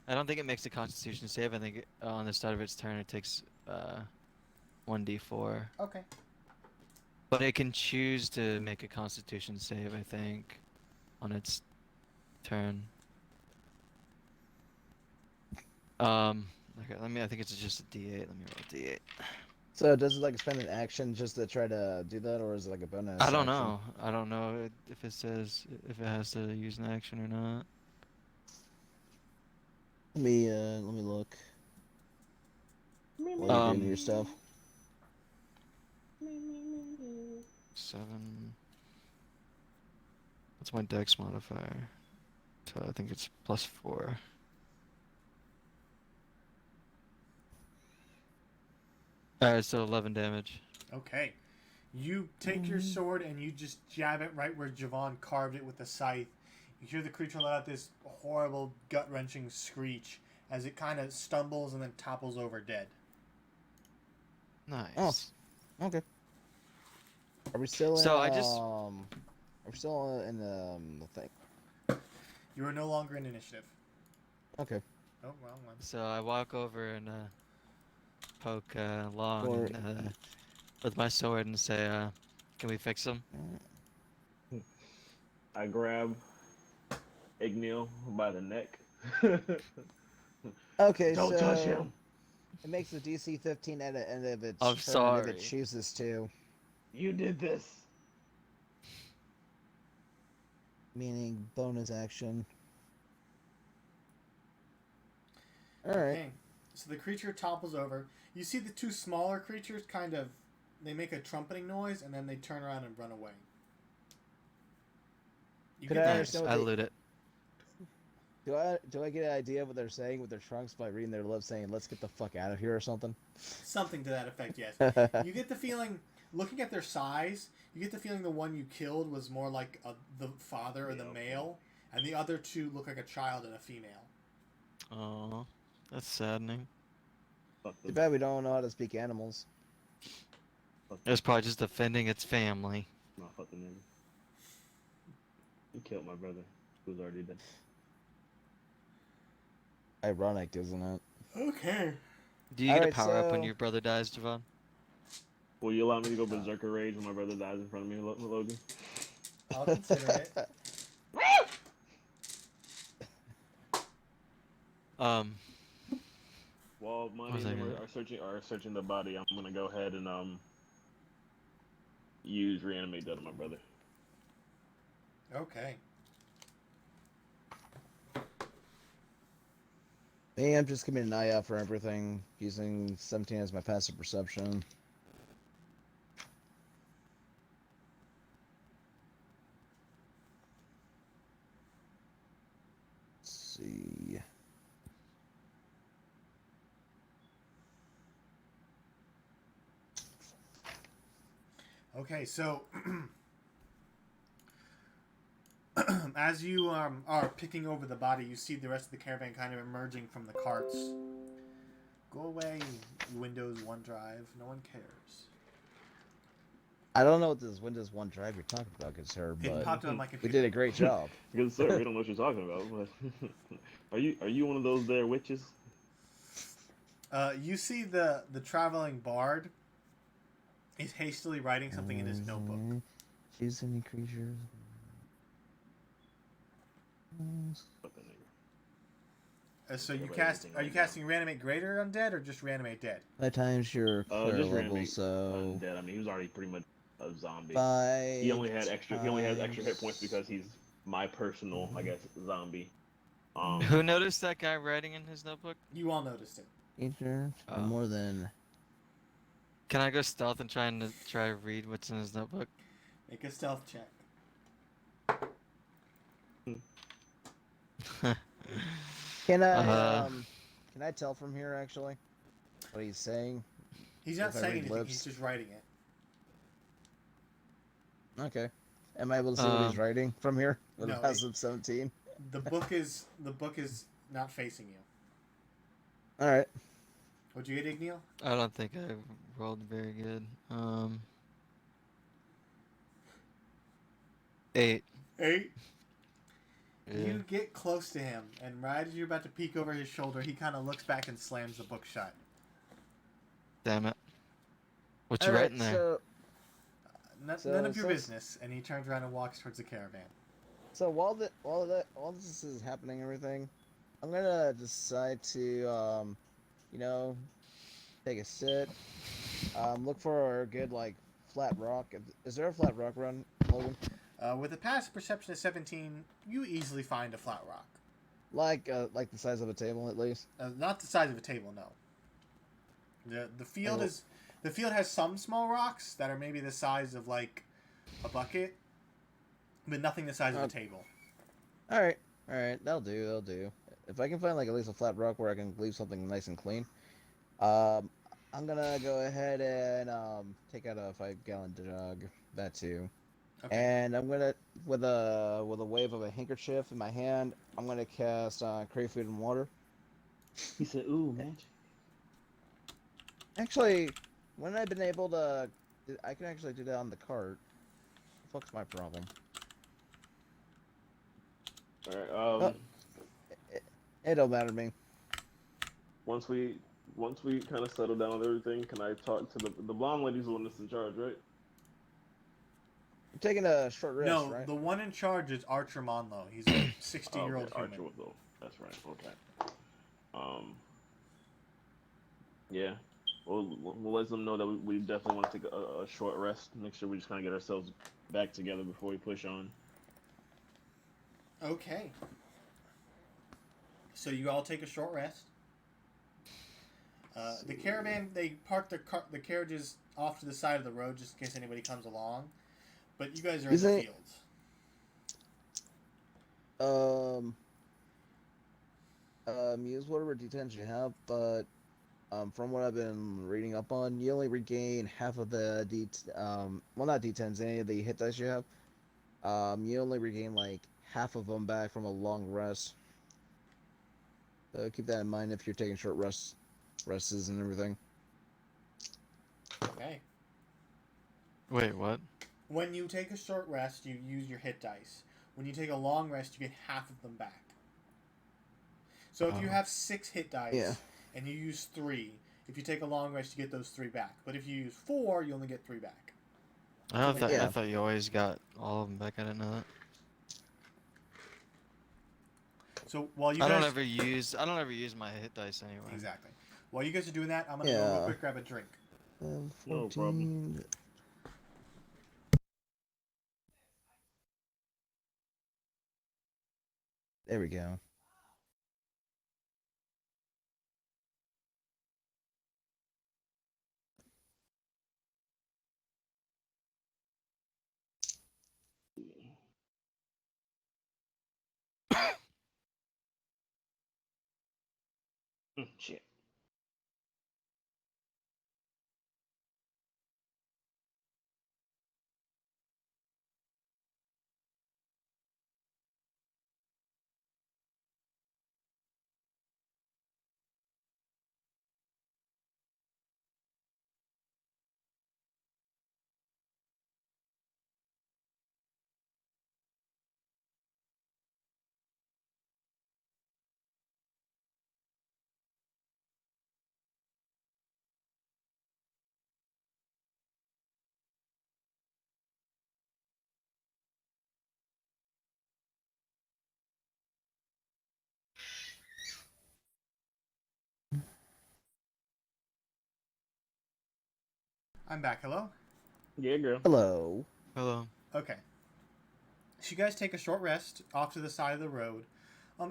I don't think it makes a Constitution save. I think on the start of its turn it takes 1d4. okay. But it can choose to make a Constitution save, I think, on its turn. Okay, I think it's just a d8. Let me roll a d8. So does it like spend an action just to try to do that, or is it like a bonus? I don't action? know. I don't know if it says if it has to use an action or not. Let me look. While you're doing your stuff. 7. What's my dex modifier? So I think it's +4. Alright, so 11 damage. Okay. You take your sword and you just jab it right where Javon carved it with the scythe. You hear the creature let out this horrible, gut-wrenching screech as it kind of stumbles and then topples over dead. Nice. Okay. Are we still in? So I just- Are we still in the thing? You are no longer in initiative. Okay. Oh, wrong one. So I walk over and poke Long Or- and, with my sword and say, "Can we fix him?" I grab Ignil by the neck. Okay. Don't so touch him. It makes the DC 15 at the end of its I'm turn if sorry. it chooses to, You did this. meaning bonus action. All right. Okay. So the creature topples over. You see the two smaller creatures they make a trumpeting noise and then they turn around and run away. You Could get I that- understand what I they- loot it. Do I get an idea of what they're saying with their trunks by reading their lips saying "Let's get the fuck out of here" or something? Something to that effect, yes. You get the feeling, looking at their size, you get the feeling the one you killed was more like the father or the male, and the other two look like a child and a female. Oh, that's saddening. Too bad we don't know how to speak animals. It was probably just defending its family. No, fuck the nigga. You killed my brother, who's already dead. Ironic, isn't it? Okay. Do you get a Alright, power up when so- your brother dies, Javon? Will you allow me to go berserker rage when my brother dies in front of me, Logan? I'll consider it. Um, While what Monty was and I them gonna? are searching the body, I'm gonna go ahead and use reanimate that on my brother. Okay. Me, I'm just keeping an eye out for everything, using 17 as my passive perception. Let's see. Okay, so as you are picking over the body, you see the rest of the caravan kind of emerging from the carts. Go away, Windows OneDrive. No one cares. I don't know what this Windows OneDrive you're talking about, good sir, It but popped on my we computer. did a great job. Good sir, we don't know what you're talking about. But are you one of those there witches? You see the traveling bard is hastily writing something in his notebook. Choose any creatures. Fucking nigga. So Yeah, you but cast? anything Are you right now. casting Reanimate Greater Undead or just Reanimate Dead? 5 times your clear Just level, reanimate so undead. I mean, he was already pretty much a zombie. 5. He only had extra hit points times- because he's my personal, I guess, zombie. Who noticed that guy writing in his notebook? You all noticed it. Creature, Oh. more than. Can I go stealth and try to read what's in his notebook? Make a stealth check. Can I Uh, can I tell from here actually what he's saying? He's not If I saying read anything. lips. He's just writing it. Okay. Am I able to see what he's writing from here? With no, a passive 17. The book is not facing you. All right. What'd you get, Igneal? I don't think I rolled very good. 8. 8. Yeah. You get close to him, and right as you're about to peek over his shoulder, he kind of looks back and slams the book shut. Damn it. What you All right, writing there? So, None of your so- business. And he turns around and walks towards the caravan. so while this is happening, and everything, I'm gonna decide to take a sit. Look for a good flat rock. Is there a flat rock run, Logan? With a passive perception of 17, you easily find a flat rock. Like the size of a table at least. Not the size of a table, no. The field has some small rocks that are maybe the size of like a bucket, but nothing the size of a table. All right, that'll do. If I can find at least a flat rock where I can leave something nice and clean, I'm gonna go ahead and take out a 5-gallon jug. That too. Okay. And I'm gonna, with a wave of a handkerchief in my hand, I'm gonna cast Crave Food and Water. He said, "Ooh, man." Actually, when I've been able to, I can actually do that on the cart. What the fuck's my problem? All right. It don't matter to me. Once we kind of settle down with everything, can I talk to the blonde lady's the one that's in charge, right? I'm taking a short rest, No, right? the one in charge is Archer Monlow. He's a 60-year-old okay, human. Archer though. That's right. Okay. Yeah. We'll let them know that we definitely want to take a short rest. Make sure we just kind of get ourselves back together before we push on. Okay. So you all take a short rest. The caravan, they park the carriages off to the side of the road just in case anybody comes along. But you guys are in the fields. Use whatever D10s you have, but from what I've been reading up on, you only regain half of the well, not D10s, any of the hit dice you have. You only regain half of them back from a long rest. So keep that in mind if you're taking short rests and everything. Okay. Wait, what? When you take a short rest, you use your hit dice. When you take a long rest, you get half of them back. So if you have 6 hit dice and you use 3, if you take a long rest, you get those 3 back. But if you use 4, you only get 3 back. I thought you always got all of them back. I didn't know that. So while you I guys don't ever use my hit dice anyway. exactly, while you guys are doing that, I'm gonna go real Yeah. quick grab a drink. No problem. 14. There we go. Shit. I'm back. Hello. Yeah, girl. Hello. Hello. Okay. So you guys take a short rest off to the side of the road.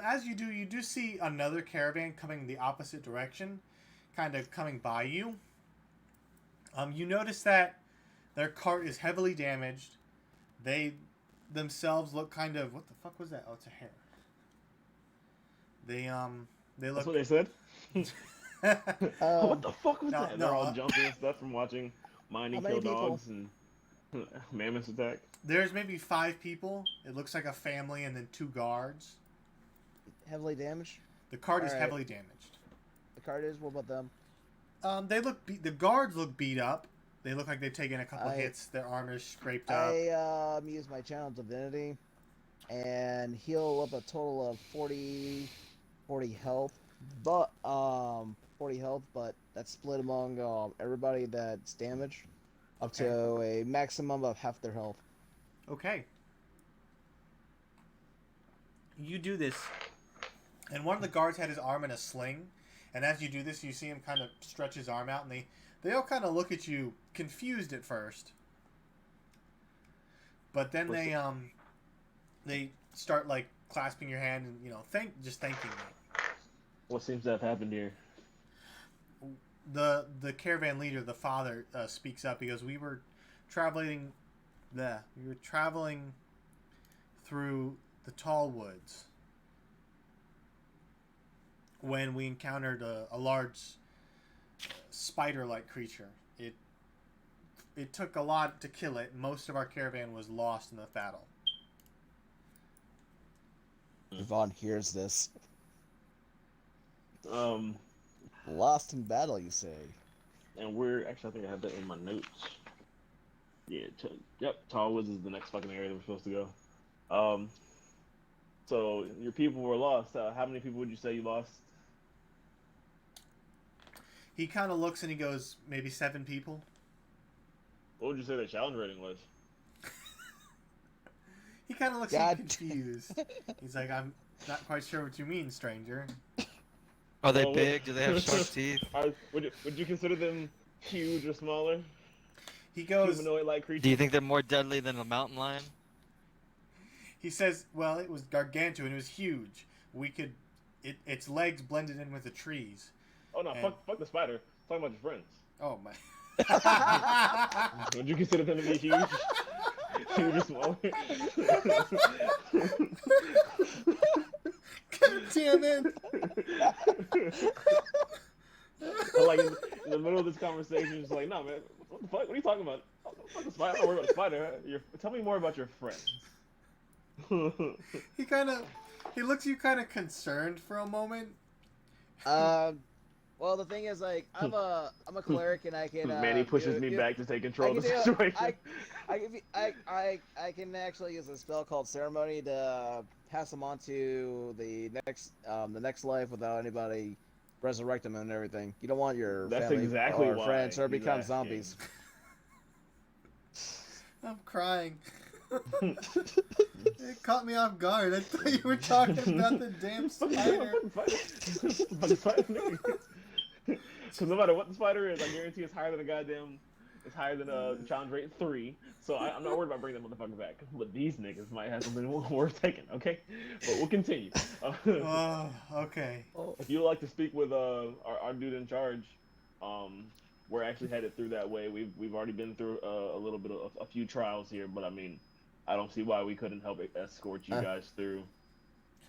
As you do see another caravan coming the opposite direction, kind of coming by you. You notice that their cart is heavily damaged. They themselves look kind of, what the fuck was that? Oh, it's a hare. They That's look. what they said. What the fuck was no, that? no, They're all jumping and stuff from watching mining How kill many people? dogs and mammoths attack. There's maybe 5 people. It looks like a family and then 2 guards. Heavily damaged. The cart is Alright. heavily damaged. The card is. What about them? They look. The guards look beat up. They look like they've taken a couple I- hits. Their armor's scraped up. I use my channel divinity and heal up a total of 40 health. But 40 health, but that's split among everybody that's damaged up Okay. to a maximum of half their health. Okay. You do this, and one of the guards had his arm in a sling, and as you do this, you see him kind of stretch his arm out, and they all kind of look at you confused at first, but then What's they start like clasping your hand and thanking you. What seems to have happened here? The caravan leader, the father, speaks up. He goes, we were traveling through the tall woods when we encountered a large spider-like creature. It took a lot to kill it. Most of our caravan was lost in the battle. Yvonne hears this. Um, Lost in battle, you say? and we're actually, I think I have that in my notes. Yeah, yep. Tallwoods is the next fucking area that we're supposed to go. So your people were lost. How many people would you say you lost? He kind of looks and he goes, maybe 7 people. What would you say their challenge rating was? He kind of looks God. confused. He's like, I'm not quite sure what you mean, stranger. Are they Well, big? Do they have sharp teeth? Would you consider them huge or smaller? He goes, Humanoid-like creatures? Do you think they're more deadly than a mountain lion? he says, well, it was gargantuan. It was huge. Its legs blended in with the trees. Oh no, And- fuck the spider. Talking about your friends. Oh, my. Would you consider them to be huge? Huge or smaller? God damn it. But like in the middle of this conversation, just like, no man, what the fuck? What are you talking about? Fuck the spider. I don't worry about the spider. Tell me more about your friends. He looks you kind of concerned for a moment. Well, the thing is, like, I'm a cleric, and I can. Manny pushes me back to take control of the situation. I can actually use a spell called Ceremony to pass them on to the next life without anybody resurrect them and everything. You don't want your That's family exactly or why friends to he's become asking. zombies. I'm crying. It caught me off guard. I thought you were talking about the damn spider. Because no matter what the spider is, I guarantee it's higher than a goddamn. It's higher than a challenge rate 3. So I'm not worried about bringing that motherfucker back. But these niggas might have something worth taking. Okay, but we'll continue. Oh, okay. If you'd like to speak with our dude in charge, we're actually headed through that way. We've already been through a little bit of a few trials here, but I mean, I don't see why we couldn't help escort you guys through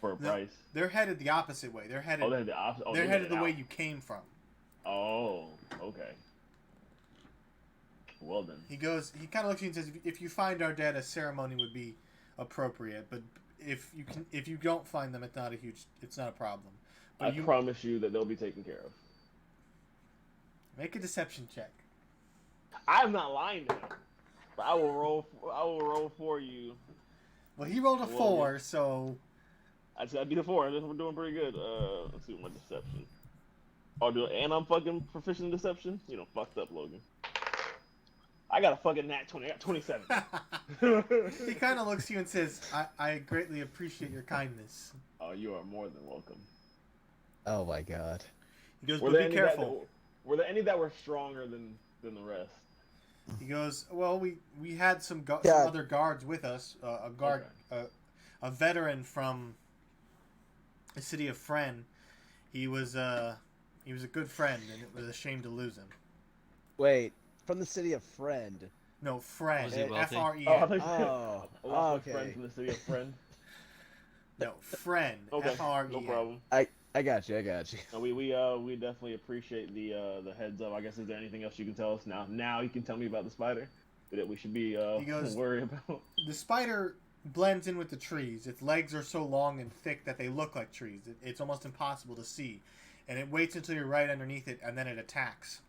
for a price. They're headed the opposite way. They're headed. Oh, they're the opposite. Oh, they're headed the out. way you came from. Oh, okay. Well then. He goes. He kind of looks at you and says, "If you find our dead, a ceremony would be appropriate. But if you don't find them, it's not a problem. But I promise you that they'll be taken care of. Make a deception check." I'm not lying to him. But I will roll for you. Well, he rolled a 4, so. I beat a 4. We're doing pretty good. Let's see what my deception. Oh, and I'm fucking proficient in deception? You know, fucked up, Logan. I got a fucking nat 20. I got 27. He kind of looks at you and says, I greatly appreciate your kindness. Oh, you are more than welcome. Oh my god. He goes, but be careful. Were there any that were stronger than the rest? He goes, well, we had some other guards with us. A veteran from the city of Fren. He was a good friend, and it was a shame to lose him. Wait, from the city of Friend. No, Fren. Was he wealthy? F-R-E-N. Oh, I think I lost okay. my friend from the city of Friend. No, Fren. Okay, F-R-E-N. no problem. I got you. No, we definitely appreciate the heads up. I guess is there anything else you can tell us now? Now you can tell me about the spider that we should be worried about. The spider blends in with the trees. Its legs are so long and thick that they look like trees. It's almost impossible to see. And it waits until you're right underneath it, and then it attacks.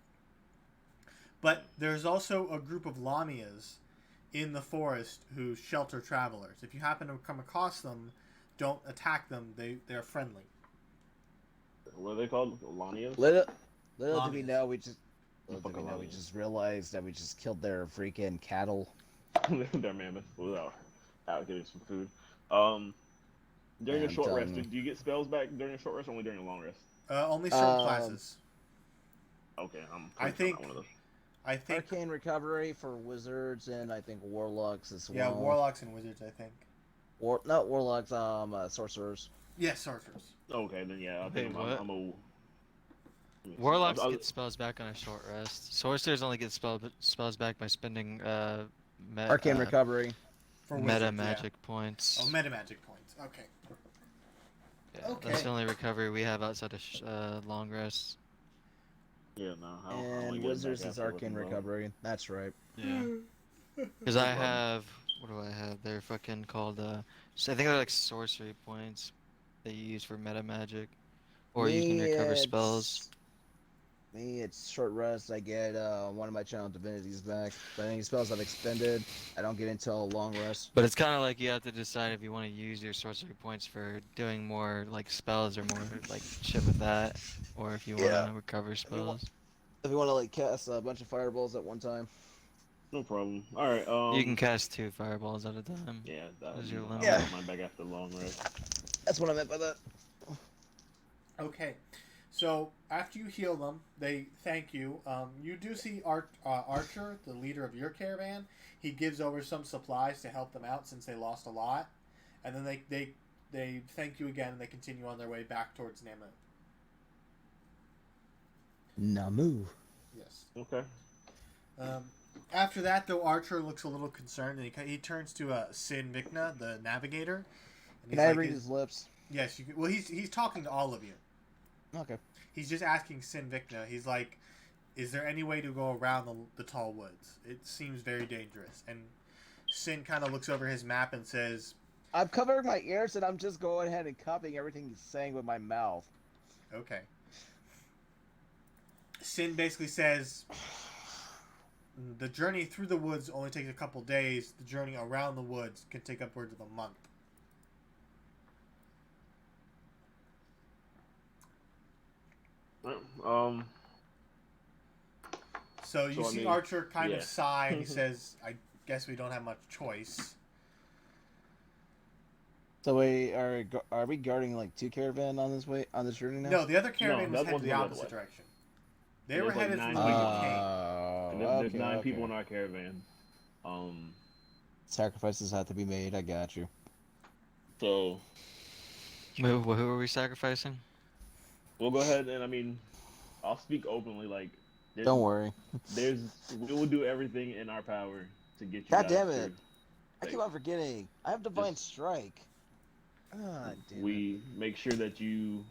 But there's also a group of Lamias in the forest who shelter travelers. If you happen to come across them, don't attack them. They're friendly. What are they called? Lanias? Little do we Lamias. know, we just Lamias. realized that we just killed their freaking cattle. They're mammoth. Without out getting some food. During a And, short rest, do you get spells back during a short rest or only during a long rest? Only certain classes. Okay, I think- one of those. I think. Arcane recovery for wizards and I think warlocks as well. Yeah, warlocks and wizards, I think. Not warlocks, sorcerers. Yes, sorcerers. Okay, then yeah, I Wait, think what? I'm a. Warlocks I'll- get spells back on a short rest. Sorcerers only get spells back by spending Arcane recovery. For meta wizards, yeah. magic points. Oh, meta magic points. Okay. Yeah, okay. That's the only recovery we have outside of long rest. Yeah, no. I'll only And get it back wizards is afterwards arcane as well. recovery. That's right. Yeah. Because I have, what do I have? They're fucking called, so I think they're like sorcery points that you use for meta magic. Or you can recover spells. Me, it's short rest. I get one of my channel divinities back. But any spells I've expended, I don't get until long rest. But it's kind of like you have to decide if you want to use your sorcery points for doing more like spells or more like shit with that, or if you want Yeah. to recover spells. If you want to like cast a bunch of fireballs at one time. No problem. All right. You can cast 2 fireballs at a time. Yeah, Is your I'll limit. Yeah. get mine back after the long rest. That's what I meant by that. Okay. So after you heal them, they thank you. You do see Archer, the leader of your caravan. He gives over some supplies to help them out since they lost a lot, and then they thank you again and they continue on their way back towards Namu. Namu. Yes. Okay. After that, though, Archer looks a little concerned and he turns to Sin Vikna, the navigator. And Can I read his lips? Yes. You can, well, he's talking to all of you. Okay. He's just asking Sin Vikna. He's like, is there any way to go around the tall woods? It seems very dangerous. And Sin kind of looks over his map and says, I'm covering my ears and I'm just going ahead and copying everything he's saying with my mouth. okay. Sin basically says, the journey through the woods only takes a couple days. The journey around the woods can take upwards of a month. Right, So you So, I see mean, Archer kind of yeah. sigh and he says, I guess we don't have much choice. So wait, are we guarding like two caravan on this journey now? No, the other caravan was that headed one's the going the other opposite way. direction. They And were there's like headed from 9 the way you people. came. And there's Okay, 9 okay. people in our caravan. Um, Sacrifices have to be made. I got you. so Who are we sacrificing? we'll go ahead and I mean, I'll speak openly. Like, there- Don't worry. we will do everything in our power to get you God guys damn it. through. I keep on forgetting. I have divine strike. God damn it. We make sure that you,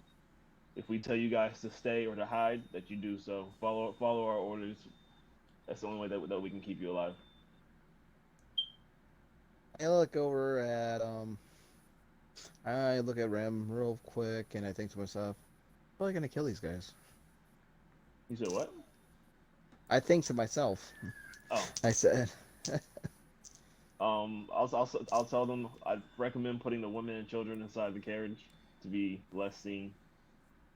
if we tell you guys to stay or to hide, that you do so. Follow our orders. That's the only way that we can keep you alive. I look over at I look at Rem real quick and I think to myself, how am I gonna kill these guys? You said what? I think to myself. Oh, I said I'll tell them I'd recommend putting the women and children inside the carriage to be less seen.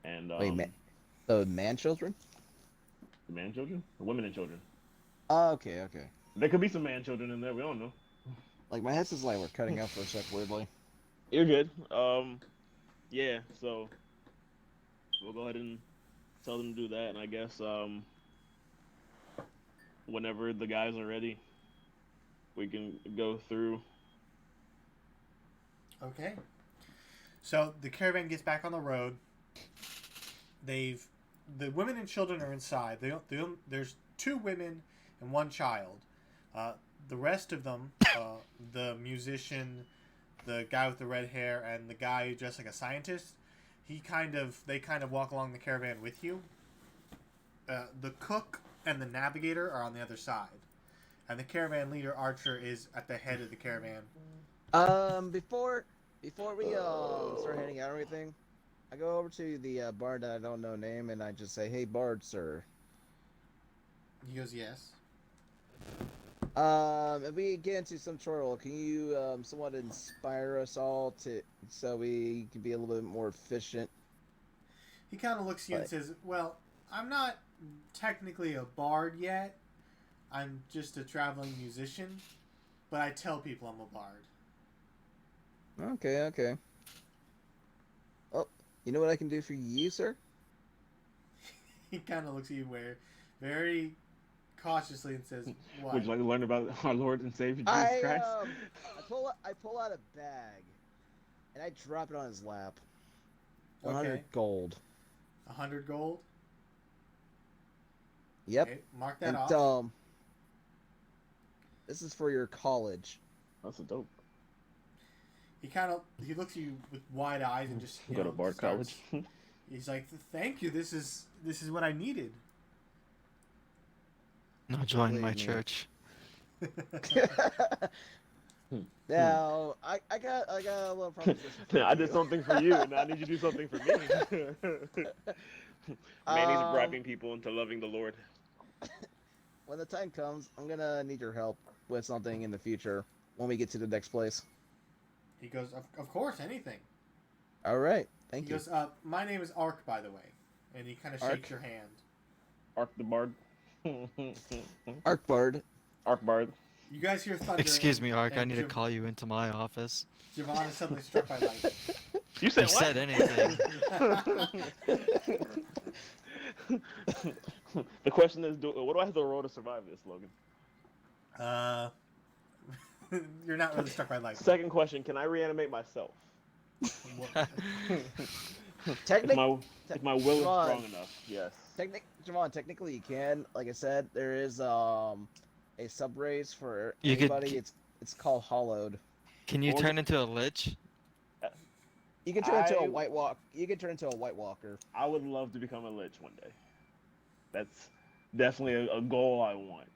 And wait, the man children? the man children, the women and children. Oh, okay. There could be some man children in there. We don't know. Like my head's just like we're cutting out for a sec weirdly. You're good. Yeah. So we'll go ahead and tell them to do that, and I guess whenever the guys are ready, we can go through. Okay. So the caravan gets back on the road. The women and children are inside. There's 2 women and 1 child. The rest of them, the musician, the guy with the red hair, and the guy dressed like a scientist, they kind of walk along the caravan with you. The cook and the navigator are on the other side, and the caravan leader Archer is at the head of the caravan. Before we start heading out or anything, I go over to the bard that I don't know name and I just say, "Hey, bard, sir. He goes, "Yes." If we get into some trouble, can you somewhat inspire us all so we can be a little bit more efficient?" He kind of looks at you and But- says, "Well, I'm not technically a bard yet. I'm just a traveling musician, but I tell people I'm a bard." Okay. Oh, you know what I can do for you, sir? He kind of looks at you very cautiously and says, "What?" Would you like to learn about our Lord and Savior Jesus I Christ? I pull out a bag, and I drop it on his lap. 100 Okay. gold. 100 gold. Yep. Okay, mark that And off. this is for your college. That's a dope. He looks at you with wide eyes and just Go to Bard starts- College. He's like, "Thank you. This is what I needed." No, join my Believe me. church. Now, I got a little proposition. for I did you. something for you, and now I need you to do something for me. Manny's bribing people into loving the Lord. When the time comes, I'm gonna need your help with something in the future when we get to the next place. He goes, "Of course, anything." All right, thank He you. goes, "My name is Ark, by the way," and he kind of Ark. shakes your hand. Ark the Bard. Arkbard. Ark Bard. You guys hear thunder. Excuse and- me, Ark. I and need to call you into my office. Javon is suddenly struck by lightning. You said I what? said anything. The question is, what do I have to roll to survive this, Logan? You're not really struck by lightning. Second question, can I reanimate myself? What- If my will is Javon. strong enough, yes. Javon, technically you can. Like I said, there is a sub race for You could- anybody. It's called Hollowed. Can you Or- turn into a lich? You can turn into a I- White Walk. You can turn into a White Walker. I would love to become a lich one day. That's definitely a goal I want.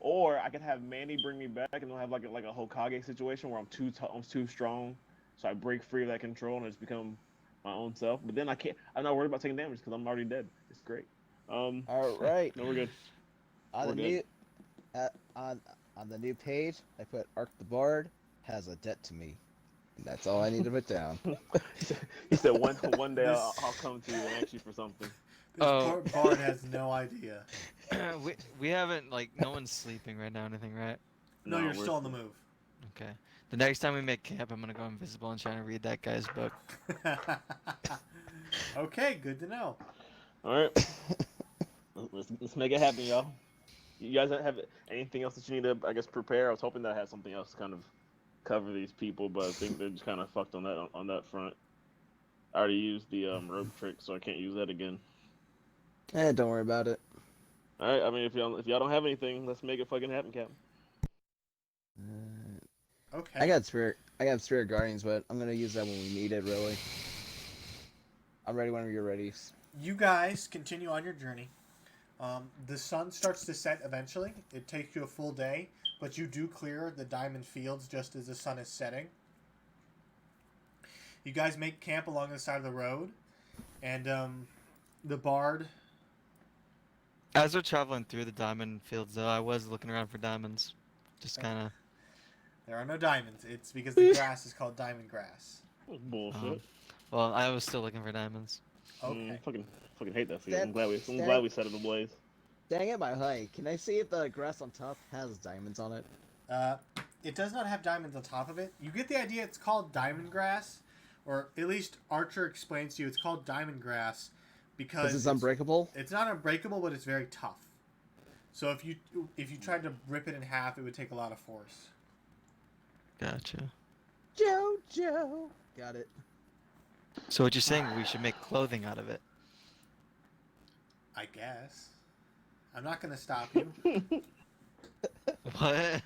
Or I could have Manny bring me back, and we'll have like a Hokage situation where I'm too strong, so I break free of that control and I just become my own self. But then I'm not worried about taking damage because I'm already dead. It's great. All right. No, we're good. On We're the good. new on the new page, I put Ark the Bard has a debt to me. And that's all I need to put down. He said one day I'll come to you and ask you for something. This Oh. bard has no idea. we haven't, like, no one's sleeping right now or anything, right? No, you're we're- still on the move. Okay. The next time we make camp, I'm gonna go invisible and try to read that guy's book. Okay, good to know. All right, let's make it happen, y'all. You guys have anything else that you need to, I guess, prepare? I was hoping that I had something else to kind of cover these people, but I think they're just kind of fucked on that front. I already used the rope trick, so I can't use that again. Don't worry about it. All right, I mean, if y'all don't have anything, let's make it fucking happen, Captain. Okay. I got spirit guardians, but I'm gonna use that when we need it. Really. I'm ready whenever you're ready. You guys continue on your journey. The sun starts to set eventually. It takes you a full day, but you do clear the diamond fields just as the sun is setting. You guys make camp along the side of the road, and the bard. As we're traveling through the diamond fields, though, I was looking around for diamonds. Just kind of. There are no diamonds. It's because the grass is called diamond grass. Bullshit. Well, I was still looking for diamonds. Okay. Fucking hate that field. That- I'm glad we set it ablaze. Dang it, my height. Can I see if the grass on top has diamonds on it? It does not have diamonds on top of it. You get the idea. It's called diamond grass, or at least Archer explains to you it's called diamond grass because This is unbreakable. it's not unbreakable, but it's very tough. So if you tried to rip it in half, it would take a lot of force. Gotcha. Jojo. Got it. So what you're saying, we should make clothing out of it? I guess. I'm not going to stop you. What?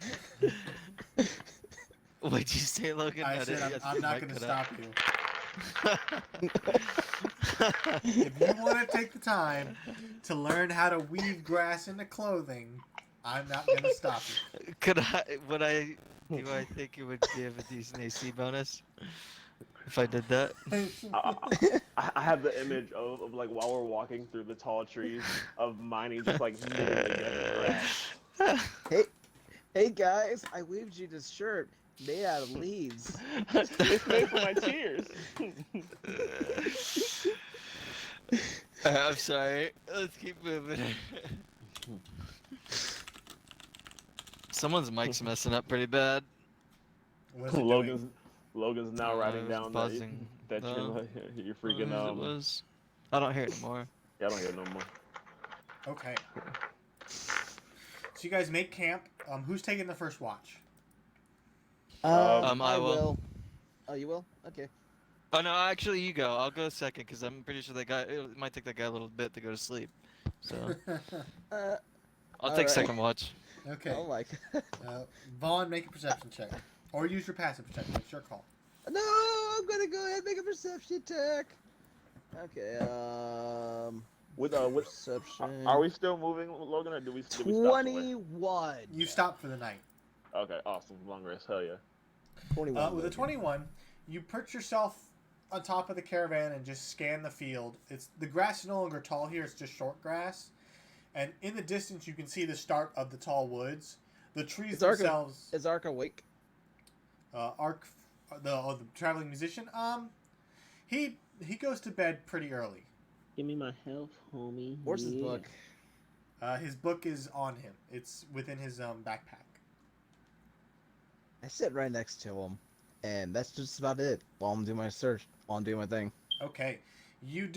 What'd you say, Logan? I said didn't- I'm your not mic going to cut stop you. out. If you want to take the time to learn how to weave grass into clothing, I'm not going to stop you. Do I think it would give a decent AC bonus if I did that? I have the image of like while we're walking through the tall trees of mining just like knitting together grass. Hey guys, I weaved you this shirt made out of leaves. It's made for my tears. I'm sorry. Let's keep moving. Someone's mic's messing up pretty bad. What's it doing? Logan's now It writing was down buzzing. that No. you're freaking It was. I don't hear it anymore. Yeah, I don't hear it no more. Okay. So you guys make camp. Who's taking the first watch? I I will. will. Oh, you will? Okay. Oh no, actually you go. I'll go second because I'm pretty sure it might take that guy a little bit to go to sleep. So Uh, I'll take Alright. second watch. Okay. oh my god. Vaughn, make a perception check. Or use your passive perception. It's your call. No, I'm gonna go ahead and make a perception check. Okay, With perception. are we still moving, Logan, or did we stop somewhere? 21. You stop for the night. Okay, awesome. Long rest, hell yeah. 21. With a 21, you perch yourself on top of the caravan and just scan the field. The grass is no longer tall here; it's just short grass. And in the distance, you can see the start of the tall woods. The trees Is Ark themselves. Is Ark awake? Ark, the traveling musician. He goes to bed pretty early. Give me my health, homie. Where's his book? His book is on him. It's within his backpack. I sit right next to him, and that's just about it. While I'm doing my search, while I'm doing my thing. Okay, you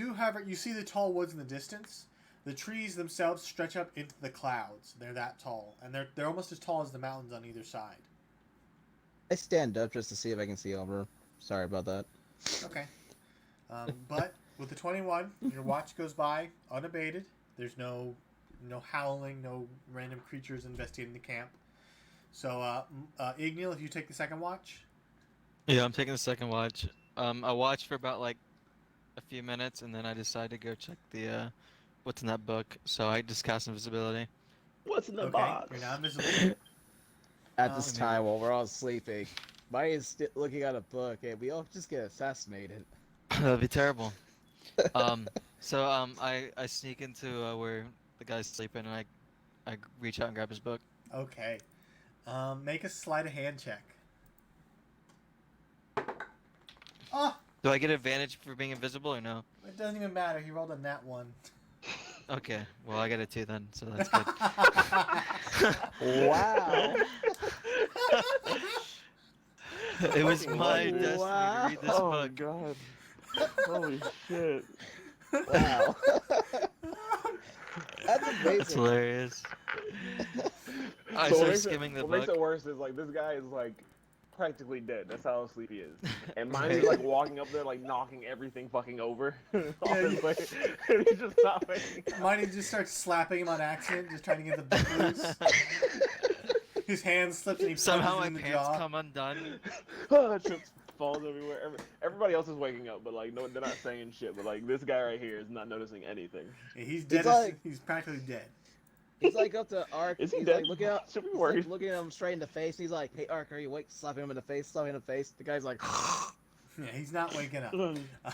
see the tall woods in the distance. The trees themselves stretch up into the clouds. They're that tall, and they're almost as tall as the mountains on either side. I stand up just to see if I can see over. Sorry about that. Okay, but with the 21, your watch goes by unabated. There's no howling, no random creatures investigating the camp. So, Ignil, if you take the second watch. Yeah, I'm taking the second watch. I watched for about like a few minutes, and then I decided to go check the what's in that book. So I just cast invisibility. What's in the Okay, box? you're not invisible. At this Oh, time, while we're all sleeping, Maya is looking at a book, and we all just get assassinated. That'd be terrible. I sneak into where the guy's sleeping, and I reach out and grab his book. Okay, make a sleight of hand check. Oh, Do I get advantage for being invisible or no? it doesn't even matter. He rolled a nat 1. Okay, well I got a 2 then, so that's good. It was Fucking my legend. destiny to read this Oh book. god. Holy shit. Wow. That's That's amazing. hilarious. I So started skimming the what makes book. it worse is like this guy is like practically dead. That's how asleep he is. And mine is Right. like walking up there like knocking everything fucking over. Yeah, Honestly. And he's just not waking up. Miney just starts slapping him on accident, just trying to get the book loose. His hand slips and he Somehow punches my him in the pants jaw. come undone. It just falls everywhere. Everybody else is waking up, but like no, they're not saying shit. But like this guy right here is not noticing anything. Yeah, he's dead. like- He's practically dead. He's like up to Ark. Is he He's dead? like looking up. Should we He's worry? like looking at him straight in the face. He's like, "Hey Ark, are you awake?" Slapping him in the face. Slapping him in the face. The guy's like, Yeah, he's not waking up.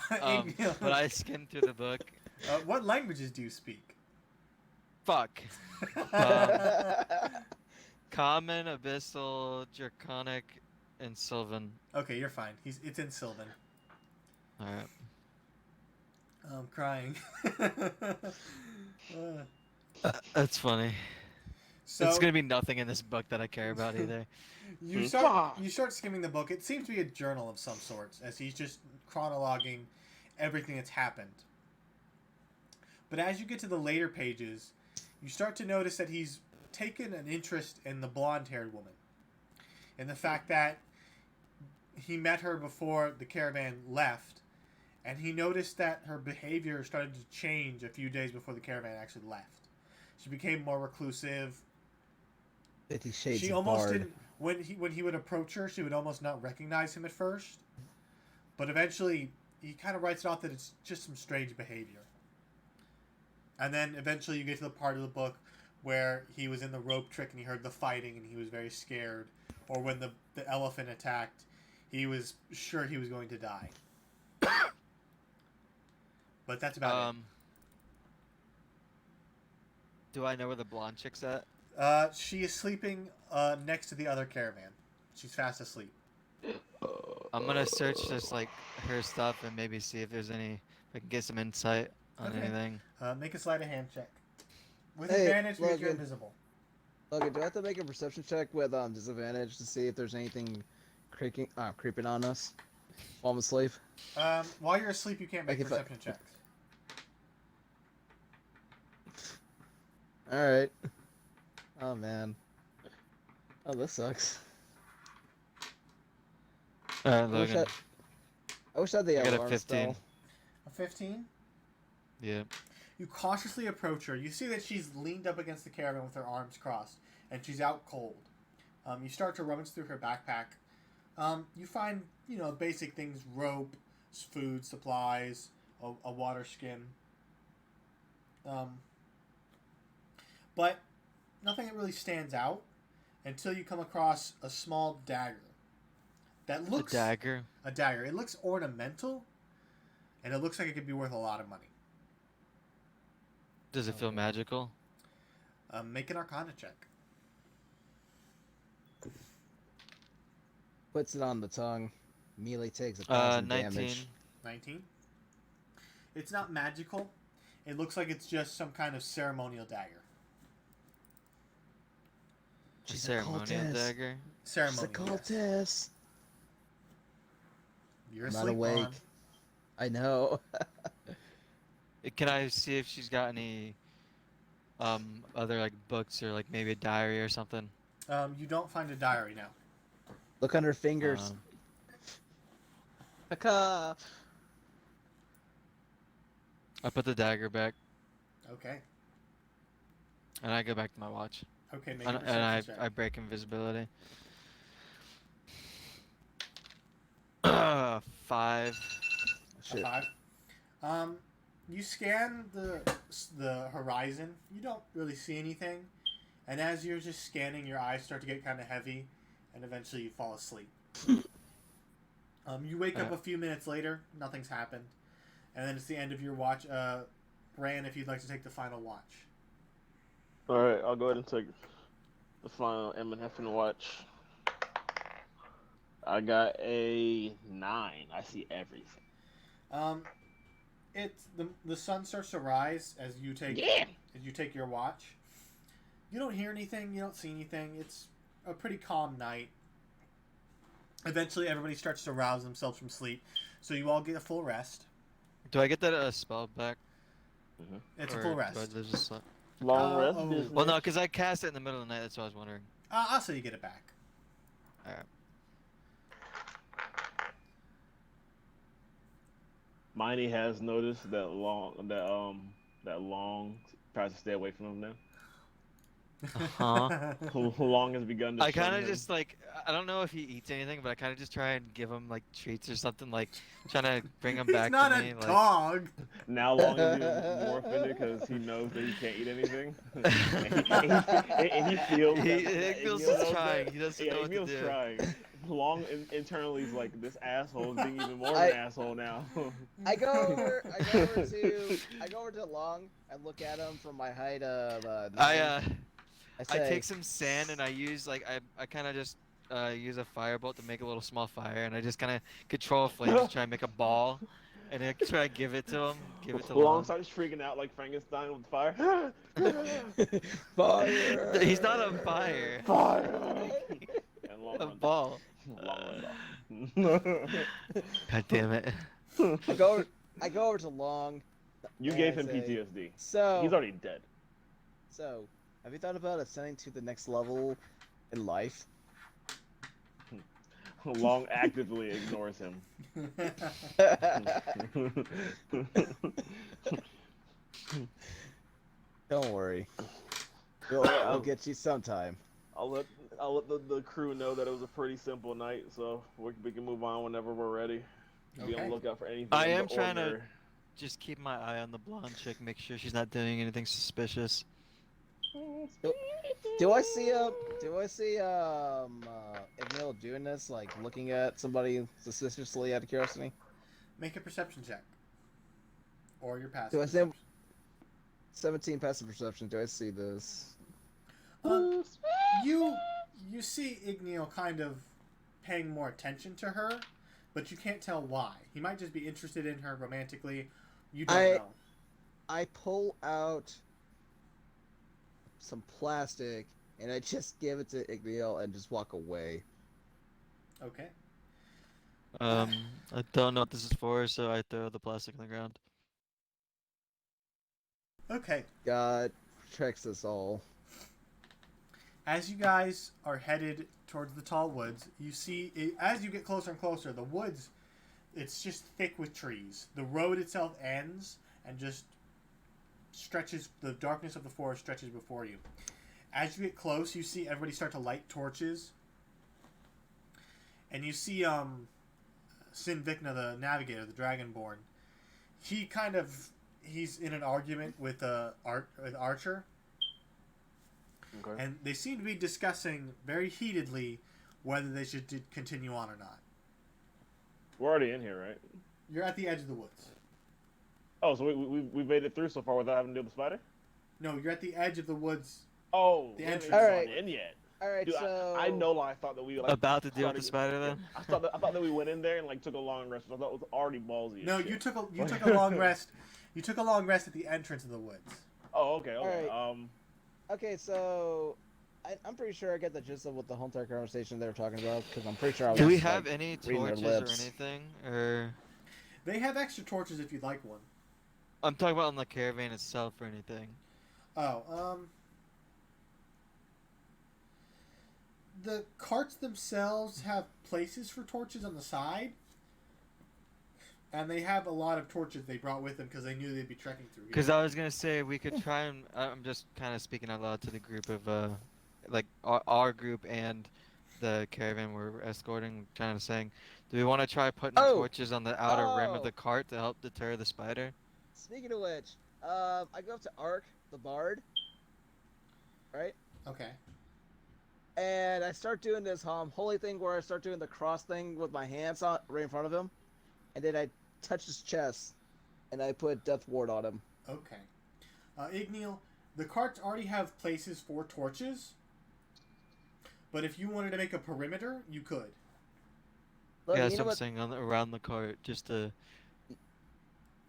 But I skimmed through the book. What languages do you speak? Fuck. Common, Abyssal, Draconic, and Sylvan. Okay, you're fine. It's in Sylvan. Alright. I'm crying. That's funny. So It's gonna be nothing in this book that I care about either. you start skimming the book. It seems to be a journal of some sorts, as he's just chronologing everything that's happened. But as you get to the later pages, you start to notice that he's taken an interest in the blonde-haired woman, and the fact that he met her before the caravan left, and he noticed that her behavior started to change a few days before the caravan actually left. She became more reclusive. 50 Shades She of almost Bard. didn't. When he would approach her, she would almost not recognize him at first. But eventually, he kind of writes it off that it's just some strange behavior. And then eventually, you get to the part of the book where he was in the rope trick and he heard the fighting and he was very scared. Or when the elephant attacked, he was sure he was going to die. But that's about Do I know where the blonde chick's at? it. She is sleeping next to the other caravan. She's fast asleep. I'm gonna search just like her stuff and maybe see if there's any. If I can get some insight on Okay. anything. Make a sleight of hand check. With Hey, advantage because you're Logan. invisible. Logan, do I have to make a perception check with disadvantage to see if there's anything creeping on us while I'm asleep? While you're asleep, you can't make Like if I- perception checks. All right. Oh man. Oh, this sucks. Alright, I wish Logan. I wish I had the I got a alarm 15. spell. A 15? Yeah. You cautiously approach her. You see that she's leaned up against the caravan with her arms crossed, and she's out cold. You start to rummage through her backpack. You find, basic things: rope, food, supplies, a water skin. But nothing that really stands out until you come across a small dagger. That looks a dagger. a dagger. It looks ornamental, and it looks like it could be worth a lot of money. Does it feel magical? Make an Arcana check. Puts it on the tongue. Melee takes 1,000 19. damage. 19. It's not magical. It looks like it's just some kind of ceremonial dagger. A She's a ceremonial cultist. dagger. She's a Ceremonial. Yes. cultist. You're I'm not asleep, awake. Ron. I know. Can I see if she's got any other like books or like maybe a diary or something? You don't find a diary now. Look on her fingers. Um, Caca. I put the dagger back Okay. and I go back to my watch. Okay, make a And perception check. I break invisibility. 5. A Shit. 5. You scan the horizon. You don't really see anything, and as you're just scanning, your eyes start to get kind of heavy, and eventually you fall asleep. You wake up a few minutes later. Nothing's happened, and then it's the end of your watch. Bran, if you'd like to take the final watch. Alright, I'll go ahead and take the final Emmenheffen watch. I got a 9. I see everything. It's the sun starts to rise as you take your watch. You don't hear anything. You don't see anything. It's a pretty calm night. Eventually, everybody starts to rouse themselves from sleep, so you all get a full rest. Do I get that spell back, It's a or full do I rest. lose a slot? Long rest oh. business. Well, no, because I cast it in the middle of the night. That's what I was wondering. I'll say you get it back. All right. Miney has noticed that long tries to stay away from him now. Uh-huh. Long has begun to I shun kind of him. just like I don't know if he eats anything, but I kind of just try and give him like treats or something, like trying to bring him He's back not to a me. Like, dog. Now Long is even more offended because he knows that he can't eat anything, and he feels that. Igneal's just trying. He doesn't know what to Igneal's do. trying. Long internally is like, this asshole is being even more of an asshole now. I go over to Long. I look at him from my height of 9. I say, take some sand and I use like I kind of just use a firebolt to make a little small fire, and I just kind of control a flame to try and make a ball, and then try to give it to him. Give it to Long Long. starts freaking out like Frankenstein with fire. fire. He's not on fire. Fire! And Long A runs ball. Long runs off. God damn it. I go over to Long. You and gave I him say, PTSD. So He's already dead. So, have you thought about ascending to the next level in life? Long actively ignores him. Don't worry. I'll get you sometime. I'll let the crew know that it was a pretty simple night, so we can move on whenever we're ready. Be on Okay. the lookout for anything. I out of am the trying to ordinary. just keep my eye on the blonde chick, make sure she's not doing anything suspicious. Do I see Emil doing this, like looking at somebody suspiciously out of curiosity? Make a perception check. Or your passive. Do I see perception. 17 passive perception? Do I see this? You see Igneal kind of paying more attention to her, but you can't tell why. He might just be interested in her romantically. You don't know. I pull out some plastic and I just give it to Igneal and just walk away. Okay. I don't know what this is for, so I throw the plastic on the ground. Okay. God protects us all. As you guys are headed towards the tall woods, you see, as you get closer and closer, the woods, it's just thick with trees. The road itself ends and just stretches, the darkness of the forest stretches before you. As you get close, you see everybody start to light torches. And you see Sin Vikna, the navigator, the Dragonborn. He's in an argument with Archer. Okay. And they seem to be discussing very heatedly whether they should continue on or not. We're already in here, right? You're at the edge of the woods. Oh, so we made it through so far without having to deal with the spider? No, you're at the edge of the woods. Oh, The we haven't entrance. even Alright. gone in yet. Alright, Dude, so I know. I thought that we like About to deal with the started- spider then? I thought that we went in there and like took a long rest. I thought it was already ballsy. and No, shit. you took a long rest. You took a long rest at the entrance of the woods. Oh, okay. Alright. Okay, so I'm pretty sure I get the gist of what the whole entire conversation they were talking about, because I'm pretty sure I was Do we like, have any reading their torches or lips. anything? Or They have extra torches if you'd like one. I'm talking about on the caravan itself or anything. Oh, the carts themselves have places for torches on the side. And they have a lot of torches they brought with them because they knew they'd be trekking through here. Because I was gonna say we could try and I'm just kind of speaking out loud to the group of like our group and the caravan we're escorting, trying to saying, do we want to try putting Oh! torches on the outer rim of Oh! the cart to help deter the spider? Speaking of which, I go up to Ark, the bard, right? Okay. And I start doing this holy thing where I start doing the cross thing with my hands on right in front of him, and then I touch his chest, and I put Death Ward on him. Okay. Igneal, the carts already have places for torches. But if you wanted to make a perimeter, you could. Look, Yeah, you know what? something on around the cart just to.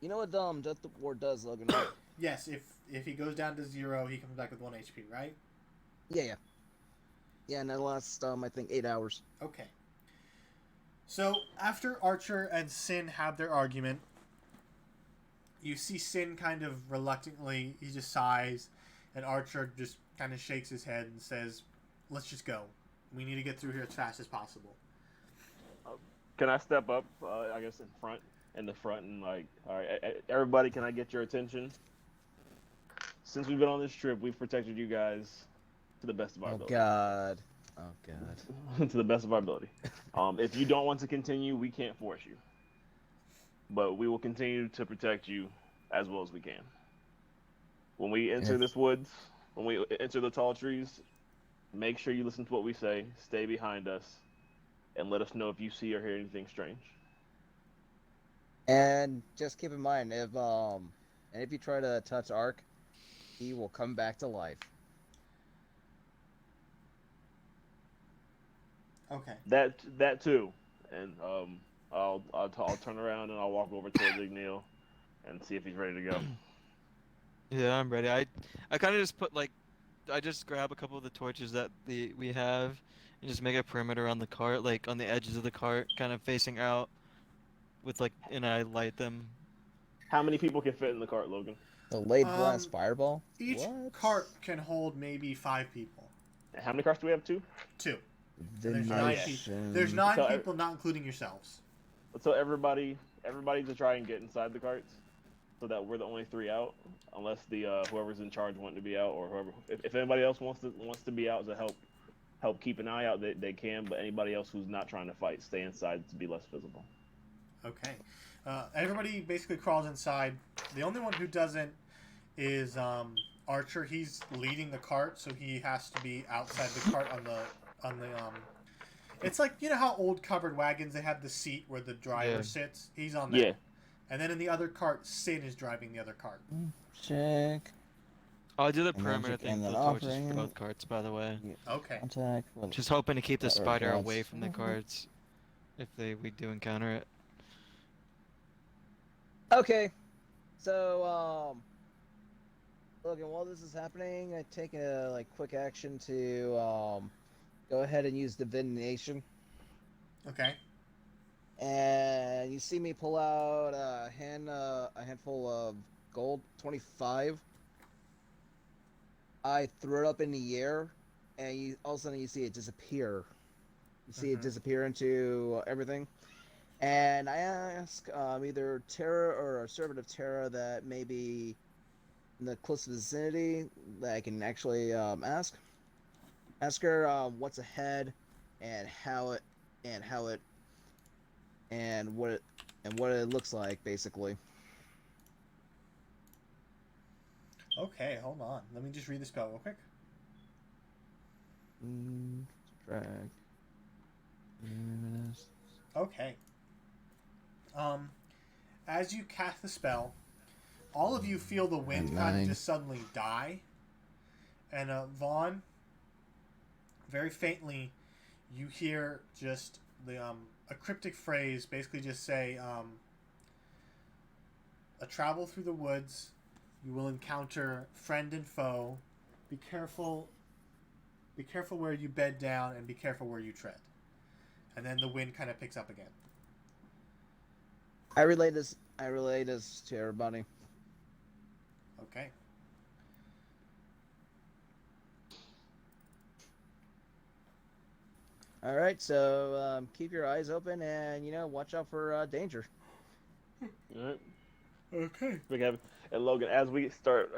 You know what Death Ward does, Logan? Right? Yes, if he goes down to 0, he comes back with 1 HP, right? Yeah. Yeah, and that lasts I think 8 hours. Okay. So after Archer and Sin have their argument, you see Sin kind of reluctantly, he just sighs, and Archer just kind of shakes his head and says, "Let's just go. We need to get through here as fast as possible." Can I step up? I guess in the front, and like, all right, everybody, can I get your attention? Since we've been on this trip, we've protected you guys to the best of our Oh ability. God. Oh God. To the best of our ability. If you don't want to continue, we can't force you, but we will continue to protect you as well as we can. When we enter this woods, when we enter the tall trees, make sure you listen to what we say. Stay behind us, and let us know if you see or hear anything strange. And just keep in mind, if you try to touch Ark, he will come back to life. Okay. That too, and I'll turn around and I'll walk over towards Igneel and see if he's ready to go. Yeah, I'm ready. I kind of just put like, I just grab a couple of the torches that we have, and just make a perimeter on the cart, like on the edges of the cart, kind of facing out, with like, and I light them. How many people can fit in the cart, Logan? The late blast fireball. Each What? cart can hold maybe 5 people. And how many carts do we have? 2? 2. The There's 9 people. There's 9 So people, not including yourselves. So everybody to try and get inside the carts, so that we're the only 3 out, unless the whoever's in charge want to be out, or whoever. If anybody else wants to be out to help keep an eye out, they can. But anybody else who's not trying to fight, stay inside to be less visible. Okay. Everybody basically crawls inside. The only one who doesn't is Archer. He's leading the cart, so he has to be outside the cart on the it's like, you know how old covered wagons, they have the seat where the driver sits? He's on there. Yeah. And then in the other cart, Sin is driving the other cart. Check. I'll do the And then perimeter check thing and for the then torches offering. for both carts, by the way. Okay. Contact. Just hoping to keep the That spider regards. away from the carts, if we do encounter it. Okay. So, Logan, while this is happening, I take a quick action to go ahead and use divination. Okay. And you see me pull out a handful of gold, 25. I throw it up in the air, and all of a sudden you see it disappear. You see it disappear into everything. And I ask either Terra or a servant of Terra that may be in the close vicinity that I can actually ask her what's ahead and what it looks like, basically. Okay, hold on. Let me just read the spell real quick. Drag. Okay. As you cast the spell, all of you feel the wind And kind of 9. just suddenly die. And Vaughn, very faintly, you hear just the a cryptic phrase, basically just say, "A travel through the woods, you will encounter friend and foe. Be careful where you bed down, and be careful where you tread." And then the wind kind of picks up again. I relay this to everybody. Okay. All right, so keep your eyes open and watch out for danger. All right. Okay. And Logan, as we start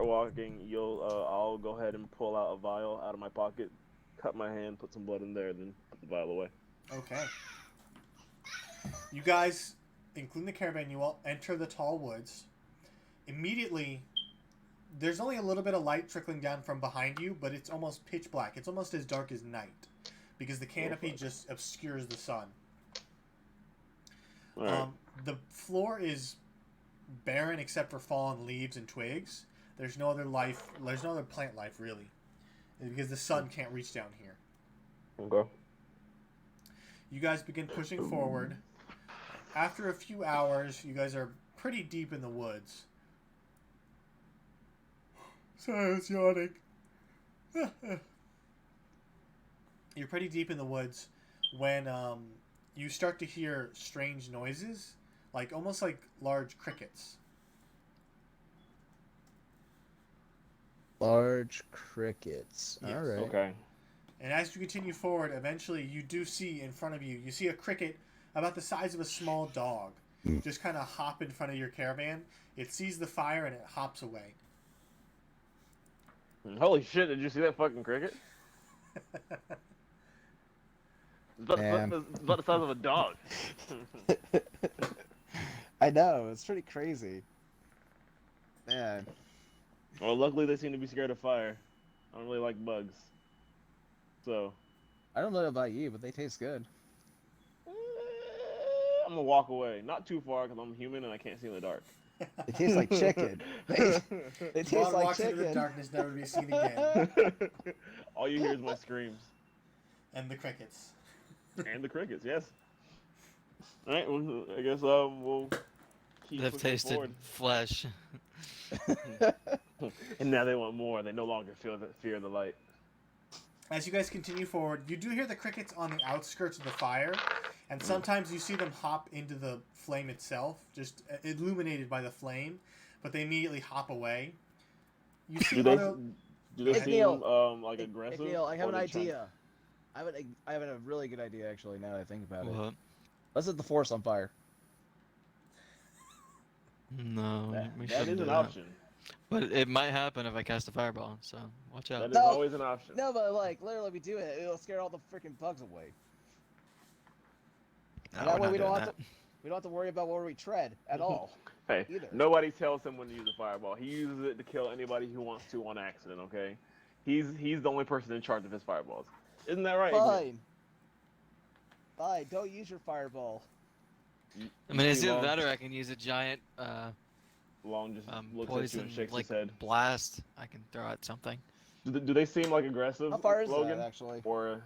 walking, I'll go ahead and pull out a vial out of my pocket, cut my hand, put some blood in there, then put the vial away. Okay. You guys, including the caravan, you all enter the tall woods. Immediately, there's only a little bit of light trickling down from behind you, but it's almost pitch black. It's almost as dark as night, because the canopy just obscures the sun. All right. The floor is barren except for fallen leaves and twigs. There's no other life. There's no other plant life, really, because the sun can't reach down here. Okay. You guys begin pushing forward. After a few hours, you guys are pretty deep in the woods. Sorry, I was yawning. You're pretty deep in the woods when you start to hear strange noises, like almost like large crickets. Large crickets. Yes. All right. Okay. And as you continue forward, eventually you do see in front of you, you see a cricket about the size of a small dog just kind of hop in front of your caravan. It sees the fire and it hops away. Holy shit! Did you see that fucking cricket? It's about, Man. it's about the size of a dog. I know, it's pretty crazy. Man. Well, luckily they seem to be scared of fire. I don't really like bugs. So, I don't know about you, but they taste good. I'm gonna walk away. Not too far because I'm human and I can't see in the dark. They taste like chicken. They taste Vaughn like walks into the chicken. darkness, never to be seen again. All you hear is my screams. And the crickets. And the crickets, yes. Alright, well, I guess we'll keep They've pushing tasted forward. flesh. And now they want more. They no longer fear the light. As you guys continue forward, you do hear the crickets on the outskirts of the fire, and sometimes you see them hop into the flame itself, just illuminated by the flame, but they immediately hop away. You see Do they other... Hey, seem Neil. like aggressive? Neil, I have or an they try- idea. I have a really good idea, actually, now that I think about it. What? Let's set the forest on fire. No, we That shouldn't is do an that. option. But it might happen if I cast a fireball, so watch out. That is No. always an option. No, but like, literally, we do it. It'll scare all the freaking bugs away. No, And that we're way not we don't doing have that. We don't have to worry about where we tread at all. Hey, Either. nobody tells him when to use a fireball. He uses it to kill anybody who wants to on accident. Okay, he's the only person in charge of his fireballs. Isn't that right? Fine. Fine. Don't use your fireball. I mean, it's See either Long- that or I can use a giant Long just looks at you poison and shakes like his head. blast. I can throw at something. Do they seem like aggressive, How far is Logan? that, actually? Or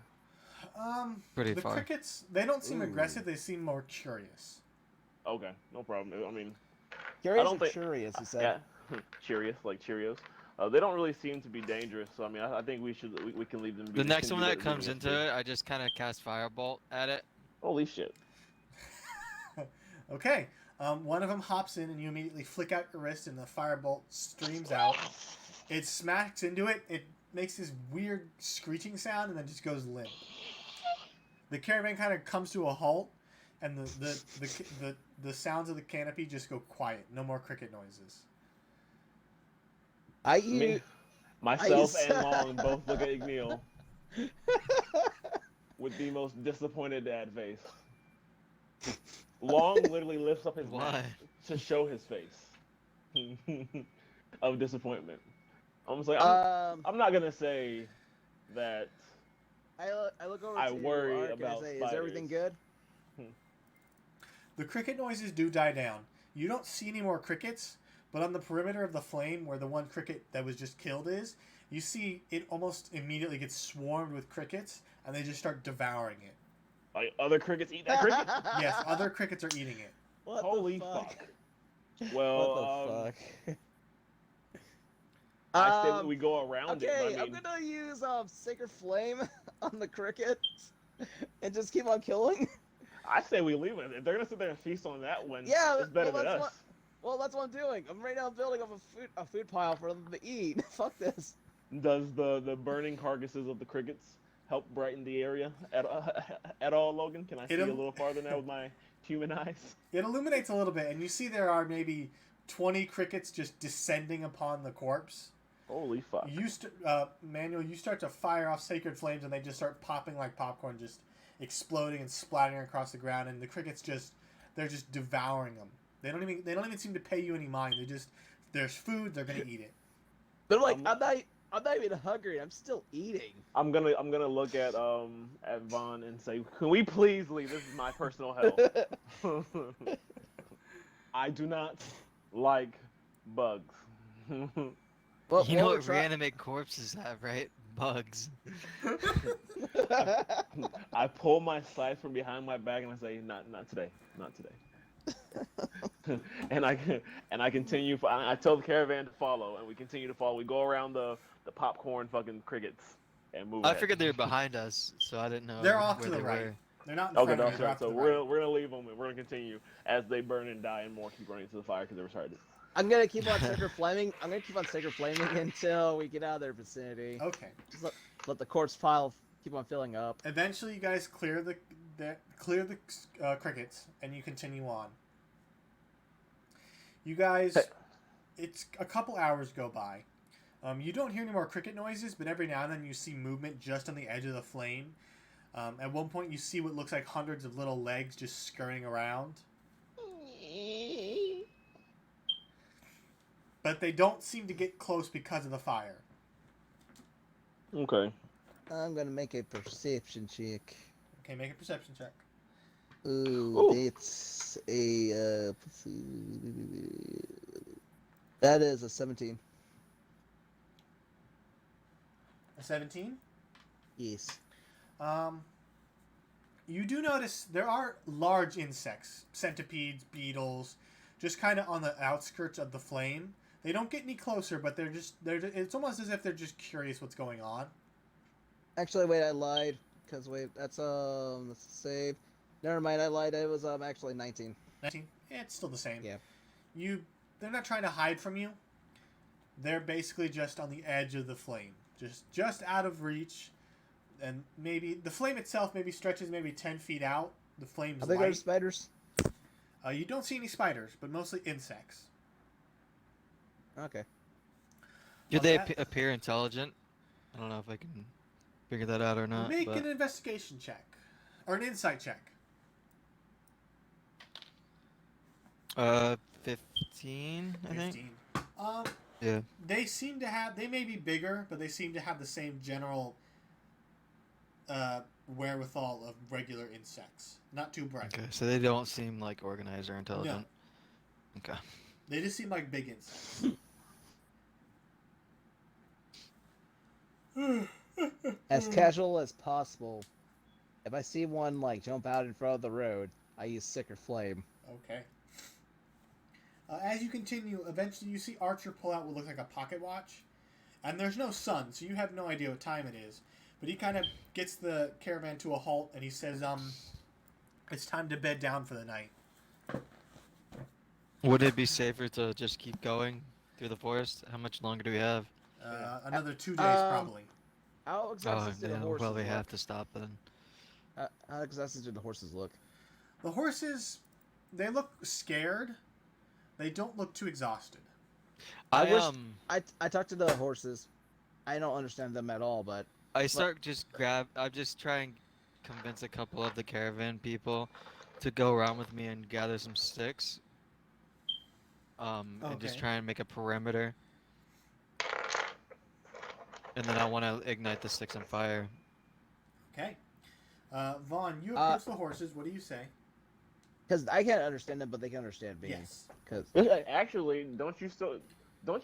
Pretty the far. crickets, they don't seem Ooh. aggressive, they seem more curious. okay, no problem. I mean, Curious don't or think- curious, you said? yeah, Cheerios, like Cheerios. They don't really seem to be dangerous, so I mean, I think we can leave them be. The next can one do that comes do into it, I just kind of cast firebolt at it. Holy shit! Okay, one of them hops in and you immediately flick out your wrist and the firebolt streams out. It smacks into it, it makes this weird screeching sound and then just goes limp. The caravan kind of comes to a halt, and the sounds of the canopy just go quiet. No more cricket noises. I Me, use... myself I- and Long both look at Igneel with the most disappointed dad face. Long literally lifts up his Why? neck to show his face of disappointment. I'm just like, I'm not gonna say that. I look over I to worry Ark and about say, is everything spiders." good? The cricket noises do die down. You don't see any more crickets, but on the perimeter of the flame where the one cricket that was just killed is, you see it almost immediately gets swarmed with crickets, and they just start devouring it. Like other crickets eat that cricket. Yes, other crickets are eating it. What Holy the fuck! fuck? Well, What the fuck? I say that we go around Okay, it. But I mean, I'm gonna use Sacred Flame on the crickets and just keep on killing. I say we leave it. If they're gonna sit there and feast on that one, Yeah, it's better well, than that's us. Well, that's what I'm doing. I'm right now building up a food pile for them to eat. Fuck this. Does the burning carcasses of the crickets help brighten the area at all, Logan? Can I see a It'll- little farther now with my human eyes? It illuminates a little bit, and you see there are maybe 20 crickets just descending upon the corpse. Holy fuck! Manuel, you start to fire off sacred flames, and they just start popping like popcorn, just exploding and splattering across the ground. And the crickets they're just devouring them. They don't even seem to pay you any mind. There's food, they're gonna eat it. They're like, I'm not even hungry. I'm still eating. I'm gonna look at Vaughn and say, can we please leave? This is my personal health. I do not like bugs. Well, You know well, what reanimate corpses have, right? Bugs. I pull my scythe from behind my back and I say, not today, not today. and I continue. I tell the caravan to follow, and we continue to follow. We go around the popcorn fucking crickets and move. I ahead. figured they were behind us, so I didn't know. They're off where to the they right. were. They're not in Okay, front of that's you. They're right. off to So the we're right. we're gonna leave them and we're gonna continue as they burn and die and more keep running to the fire because they were started. I'm gonna keep on sacred flaming. I'm gonna keep on sacred flaming until we get out of their vicinity. Okay. Just let the corpse pile keep on filling up. Eventually, you guys clear the crickets, and you continue on. You guys, it's a couple hours go by. You don't hear any more cricket noises, but every now and then you see movement just on the edge of the flame. At one point, you see what looks like hundreds of little legs just scurrying around. But they don't seem to get close because of the fire. Okay. I'm gonna make a perception check. Okay, make a perception check. Ooh, Ooh. it's a that is a 17. A 17? Yes. You do notice there are large insects, centipedes, beetles, just kind of on the outskirts of the flame. They don't get any closer, but it's almost as if they're just curious what's going on. Actually, wait, I lied. Cause wait, that's let's save. Never mind, I lied. It was actually 19. 19? Yeah, it's still the same. Yeah. They're not trying to hide from you. They're basically just on the edge of the flame, just out of reach, and maybe the flame itself maybe stretches maybe 10 feet out. The flame's I think there's light. spiders. You don't see any spiders, but mostly insects. Okay. Do Well, they that- appear intelligent? I don't know if I can figure that out or not. Make but... an investigation check or an insight check. 15, I think. 15. Yeah. They may be bigger, but they seem to have the same general wherewithal of regular insects. Not too bright. Okay, so they don't seem like organized or intelligent. Okay. They just seem like big insects. As casual as possible. If I see one like jump out in front of the road, I use Sacred Flame. Okay. As you continue, eventually you see Archer pull out what looks like a pocket watch. And there's no sun, so you have no idea what time it is. But he kind of gets the caravan to a halt, and he says, it's time to bed down for the night. Would it be safer to just keep going through the forest? How much longer do we have? Another 2 days, Um, probably. How Oh, exhausted do the yeah, we'll horses probably look? have to stop then. How exhausted do the horses look? The horses, they look scared. They don't look too exhausted. I I wish- I talked to the horses. I don't understand them at all, but I just try and convince a couple of the caravan people to go around with me and gather some sticks. And just Okay. try and make a perimeter. And then I want to ignite the sticks on fire. Okay. Vaughn, you approach the horses. What do you say? because I can't understand them, but they can understand me. Yes. Because Actually, don't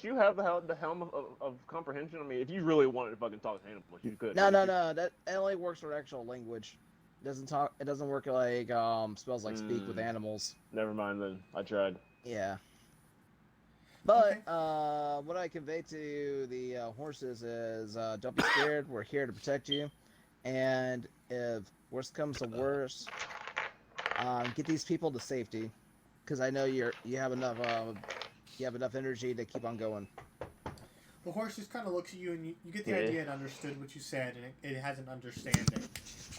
you have the helm of comprehension? I mean, if you really wanted to fucking talk to animals, you could. no, that only works for actual language. It doesn't work like spells like speak with animals. Never mind then. I tried. Yeah. But Okay. what I convey to the horses is don't be scared. We're here to protect you, and if worst comes to worst, get these people to safety, because I know you have enough energy to keep on going. The horse just kind of looks at you, and you get the Yeah. idea it understood what you said, and it has an understanding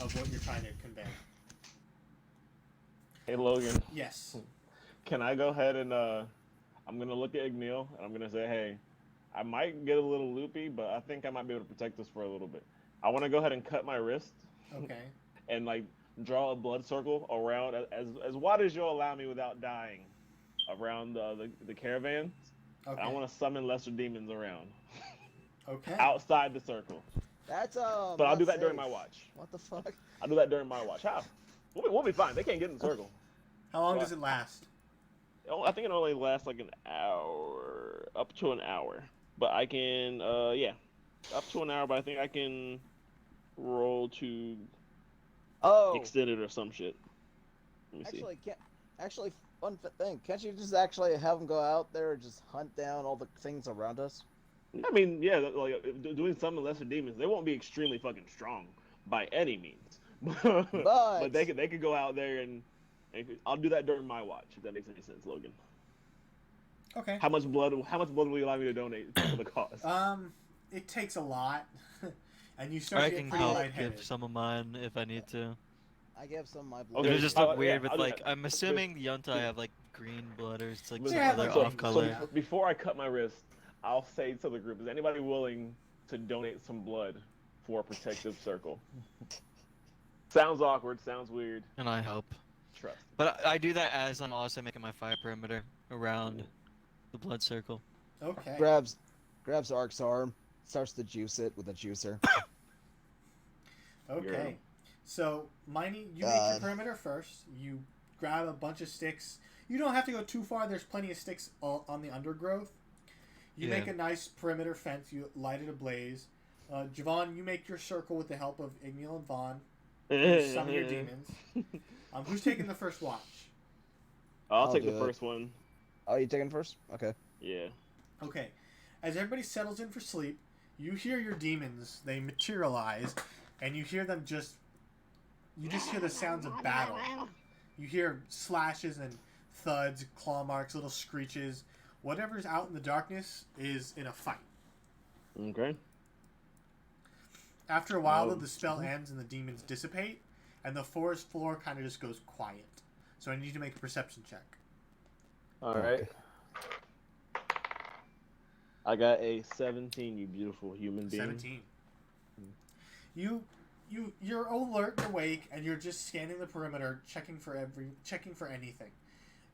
of what you're trying to convey. Hey Logan, Yes. can I go ahead and I'm gonna look at Igneel and I'm gonna say, hey, I might get a little loopy, but I think I might be able to protect us for a little bit. I want to go ahead and cut my wrist Okay. and like draw a blood circle around as wide as you'll allow me without dying around the caravans. Okay. I want to summon lesser demons around Okay. outside the circle. That's But I'll not do that during safe. my watch. What the fuck? I'll do that during my watch. How? We'll be fine. They can't get in the circle. How long does it last? I think it only lasts like an hour, up to an hour. But I can, up to an hour. But I think I can roll to Oh, extend it or some shit. Let me see. actually, fun thing. Can't you just actually have them go out there and just hunt down all the things around us? I mean, yeah, like doing some lesser demons, they won't be extremely fucking strong by any means. but they could go out there and I'll do that during my watch if that makes any sense, Logan. Okay. How much blood will you allow me to donate for the cause? It takes a lot, and you Or start I to get can pretty help lightheaded. give some of mine if I need to. I give some of my It blood. Okay. would just Oh, look yeah, weird with I'll do like that. I'm assuming the Yuntai have like green blood or it's like Listen, some Yeah, other like- off color. yeah. Before I cut my wrist, I'll say to the group, is anybody willing to donate some blood for a protective circle? Sounds awkward, sounds weird. And I help. Trust. But I do that as I'm also making my fire perimeter around the blood circle. Okay. Grabs Ark's arm, starts to juice it with a juicer. Okay. Yeah. So, Miney, you make your perimeter first. You grab a bunch of sticks. You don't have to go too far. There's plenty of sticks on the undergrowth. You Yeah. make a nice perimeter fence. You light it ablaze. Javon, you make your circle with the help of Igniel and Vaughn. Some of your demons. Who's taking the first watch? I'll I'll take the do it. first one. Oh, you taking first? Okay. Yeah. Okay. As everybody settles in for sleep, you hear your demons. They materialize, and you hear them just... You just hear the sounds of battle. You hear slashes and thuds, claw marks, little screeches. Whatever's out in the darkness is in a fight. Okay. After a while, though, the spell ends and the demons dissipate, and the forest floor kind of just goes quiet. So I need you to make a perception check. All right. I got a 17, you beautiful human being. 17. You're alert and awake, and you're just scanning the perimeter, checking for anything.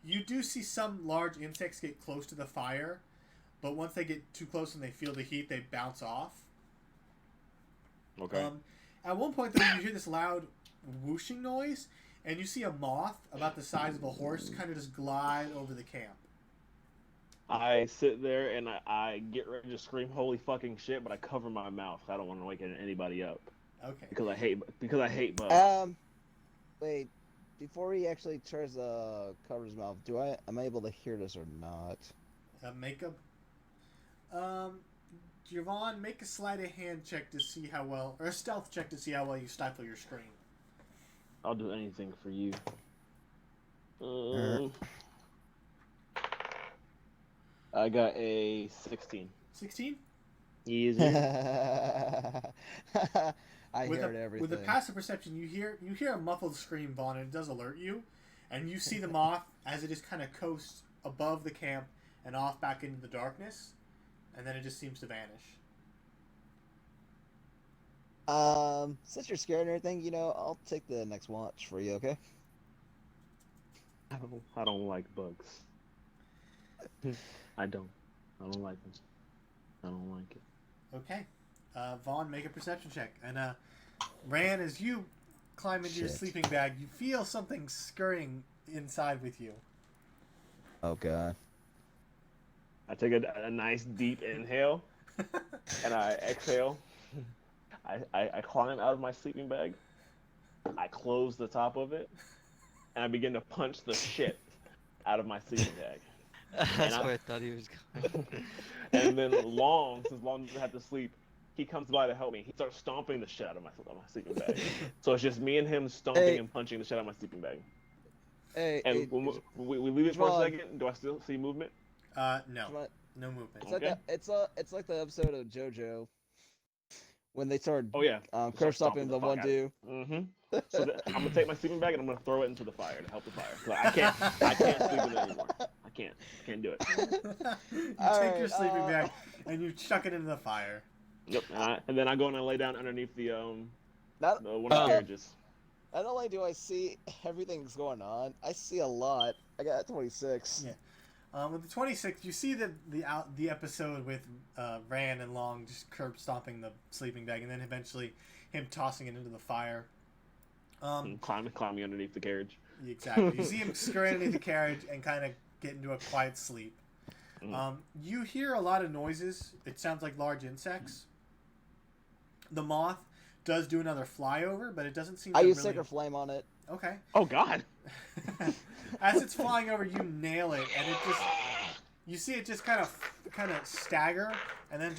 You do see some large insects get close to the fire, but once they get too close and they feel the heat, they bounce off. Okay. At one point, though, you hear this loud whooshing noise, and you see a moth about the size of a horse kind of just glide over the camp. I sit there and I get ready to scream holy fucking shit, but I cover my mouth. I don't want to wake anybody up Okay. because I hate bugs. Wait. Before he actually tries to cover his mouth, am I able to hear this or not? Make a... Javon, make a sleight of hand check to see how well... Or a stealth check to see how well you stifle your scream. I'll do anything for you. I got a 16. 16? Easy. I heard everything. With a passive perception, you hear a muffled scream, Vaughn, and it does alert you. And you see the moth as it just kind of coasts above the camp and off back into the darkness. And then it just seems to vanish. Since you're scared and everything, I'll take the next watch for you, okay? I don't like bugs. I don't like them. I don't like it. Okay. Vaughn, make a perception check. And Ran, as you climb into your Shit. sleeping bag, you feel something scurrying inside with you. Oh god. I take a nice deep inhale and I exhale. I climb out of my sleeping bag. I close the top of it, and I begin to punch the shit out of my sleeping bag. That's where I thought he was going. And then since Long doesn't have to sleep, he comes by to help me. He starts stomping the shit out of my sleeping bag. So it's just me and him stomping Hey. and punching the shit out of my sleeping bag. Hey, And when we leave it for a Javon. second, do I still see movement? No. Javon, No movement. It's like Okay. it's like the episode of JoJo when they started Oh yeah. curve stopping the fuck one out. dude. Mm-hmm. So I'm gonna take my sleeping bag and I'm gonna throw it into the fire to help the fire. 'Cause I can't sleep in it anymore. I can't do it. You All take right, your sleeping bag and you chuck it into the fire. Yep. And then I go and I lay down underneath the Not, one of the carriages. not only do I see everything's going on, I see a lot. I got 26. Yeah. With the 26th, you see the episode with Ran and Long just curb stomping the sleeping bag, and then eventually him tossing it into the fire. And climbing underneath the carriage. Exactly. You see him scurry underneath the carriage and kind of get into a quiet sleep. Mm. You hear a lot of noises. It sounds like large insects. The moth does do another flyover, but it doesn't seem I to use really... Sacred Flame on it. Okay. Oh God. As it's flying over, you nail it, and it just... You see it just kind of stagger, and then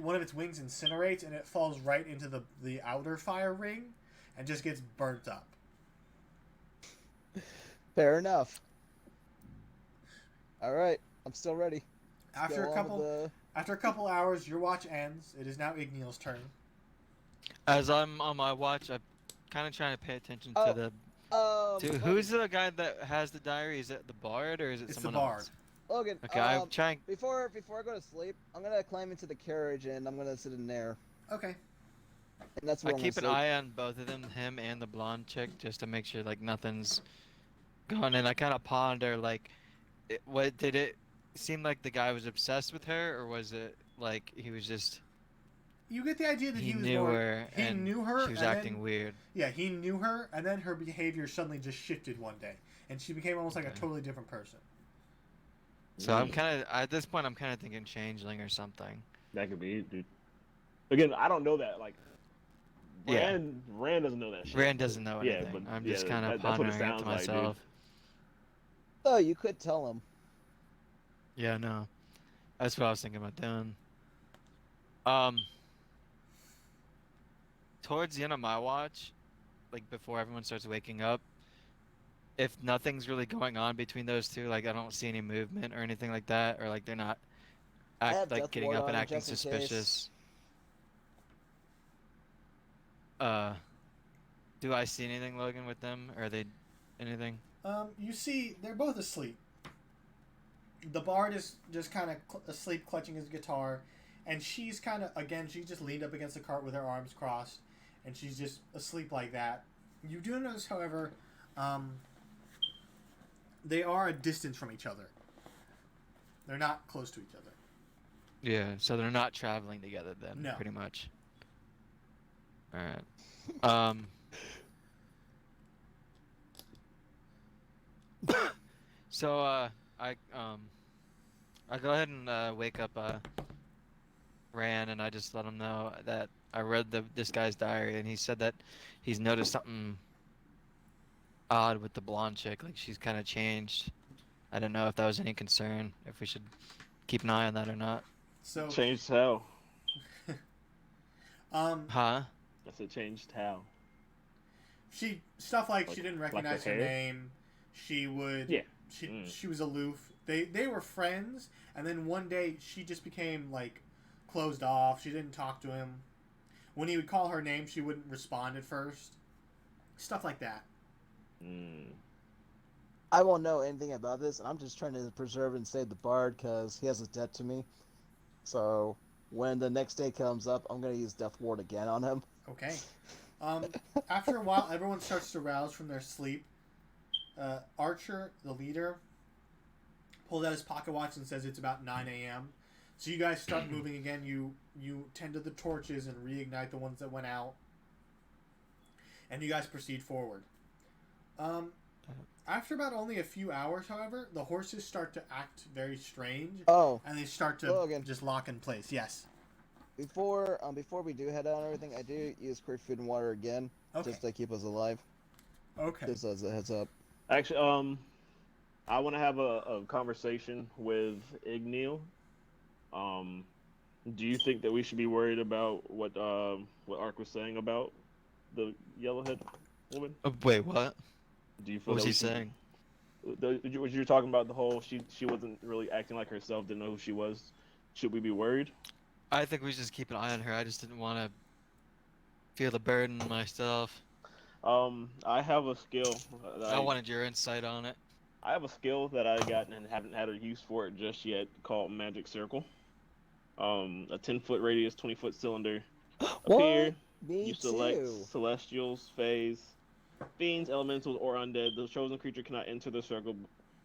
one of its wings incinerates, and it falls right into the outer fire ring. and just gets burnt up. Fair enough. All right, I'm still ready. After Go a on couple with the- after a couple hours, your watch ends. It is now Igneal's turn. As I'm on my watch, I'm kind of trying to pay attention Oh, to the. To Logan, who's the guy that has the diary? Is it the bard or is it It's the someone bard. else? Logan. Okay, I'm trying. Before I go to sleep, I'm gonna climb into the carriage and I'm gonna sit in there, Okay. and that's I where I'm keep an gonna sleep. eye on both of them, him and the blonde chick, just to make sure like nothing's gone. And I kind of ponder like, what did it seem like the guy was obsessed with her, or was it like he was just You get the idea that he he was knew more. her He and knew her. she was and acting then, weird? Yeah, he knew her, and then her behavior suddenly just shifted one day, and she became almost like a Okay. totally different person. So I'm kind of at this point I'm kind of thinking changeling or something. That could be it, dude. Again, I don't know that. Like, Yeah. Rand doesn't know that shit. Rand doesn't know Yeah, anything. but I'm just yeah, kind of that's what it pondering it to sounds like, dude. myself. Oh, you could tell him. Yeah, no. That's what I was thinking about doing. Towards the end of my watch, like before everyone starts waking up, if nothing's really going on between those two, like I don't see any movement or anything like that, or like they're not have like Death getting Ward up and on acting just in case. suspicious. Do I see anything, Logan, with them? Or are they anything? You see, they're both asleep. The bard is just kind of asleep, clutching his guitar, and she's kind of she just leaned up against the cart with her arms crossed, and she's just asleep like that. You do notice, however, they are a distance from each other. They're not close to each other. Yeah, so they're not traveling together then, No. pretty much. All right. So I go ahead and wake up Rand, and I just let him know that I read this guy's diary, and he said that he's noticed something odd with the blonde chick, like she's kind of changed. I don't know if that was any concern, if we should keep an eye on that or not. So, Changed how? Huh? I said changed how. she stuff like she Like- didn't like recognize her her hair? name. She would. Yeah. She was aloof. They were friends, and then one day she just became like closed off. She didn't talk to him. When he would call her name, she wouldn't respond at first. Stuff like that. I won't know anything about this, and I'm just trying to preserve and save the bard because he has a debt to me. So when the next day comes up, I'm gonna use Death Ward again on him. Okay. After a while, everyone starts to rouse from their sleep. Archer, the leader, pulls out his pocket watch and says it's about 9 a.m. So you guys start moving again. You tend to the torches and reignite the ones that went out. And you guys proceed forward. After about only a few hours, however, the horses start to act very strange. Oh, And they start to Logan. just lock in place. Yes. before we do head out and everything, I do use quick food and water again, Okay. just to keep us alive. Okay. Just as a heads up. Actually, I want to have a conversation with Igneal. Do you think that we should be worried about what Ark was saying about the yellowhead woman? Wait, what? Do you feel What was that he we should- saying? What you were talking about, the whole she wasn't really acting like herself, didn't know who she was. Should we be worried? I think we should just keep an eye on her. I just didn't want to feel the burden myself. I have a skill. I wanted your insight on it. I have a skill that I got and haven't had a use for it just yet, called Magic Circle. A 10-foot radius, 20-foot cylinder. Appear. Me You select too. celestials, fays, fiends, elementals, or undead. The chosen creature cannot enter the circle,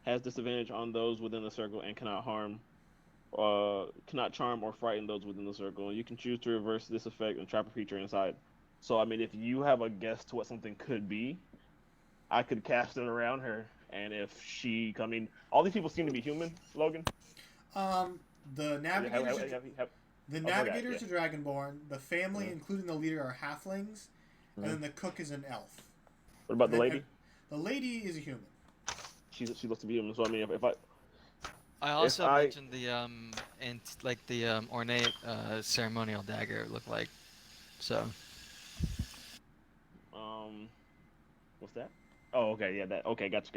has disadvantage on those within the circle, and cannot charm or frighten those within the circle. You can choose to reverse this effect and trap a creature inside. So, I mean, if you have a guess to what something could be, I could cast it around her, and if she, I mean, all these people seem to be human, Logan. The navigators. The I navigators forgot, are Dragonborn. The family, Mhm. including the leader, are halflings, and then the cook is an elf. What about the And then lady? The lady is a human. She looks to be human, so I mean, if I I also I- mentioned the ornate ceremonial dagger it looked like. So What's that? Oh, okay, yeah, that. Okay, gotcha.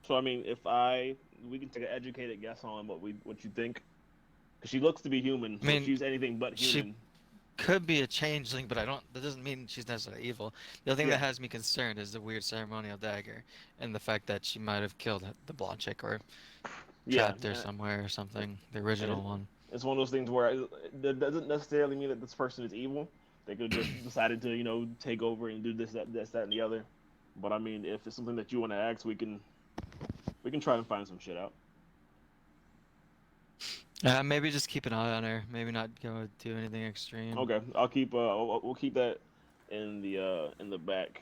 So I mean, we can take an educated guess on what you think, because she looks to be human. I So if mean, she's anything but she human, could be a changeling, but I don't. That doesn't mean she's necessarily evil. The other thing yeah, that has me concerned is the weird ceremonial dagger, and the fact that she might have killed the blonde chick or yeah, trapped her somewhere or something. The original and one. it's one of those things where that doesn't necessarily mean that this person is evil. They could just decided to take over and do that, and the other. But I mean, if it's something that you want to ask, we can try and find some shit out. Maybe just keep an eye on her. Maybe not go do anything extreme. Okay, we'll keep that in the back,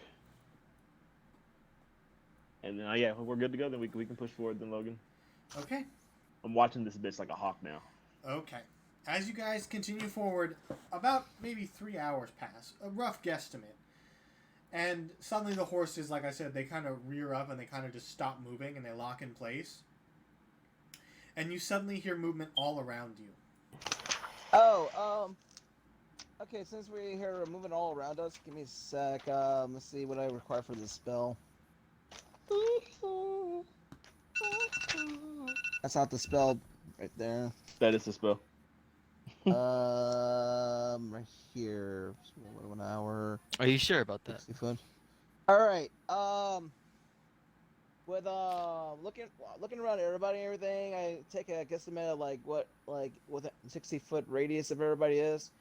and then yeah, we're good to go. Then we can push forward. Then Logan, Okay. I'm watching this bitch like a hawk now. Okay. As you guys continue forward, about maybe 3 hours pass, a rough guesstimate. And suddenly the horses, like I said, they kind of rear up and they kind of just stop moving and they lock in place. And you suddenly hear movement all around you. Oh, okay, since we're here moving all around us, give me a sec. Let's see what I require for this spell. That's not the spell right there. That is the spell. Right here. 1 hour. Are you sure about that? 60 foot. All right. With looking around everybody and everything, I take a guesstimate of what a 60-foot radius of everybody is,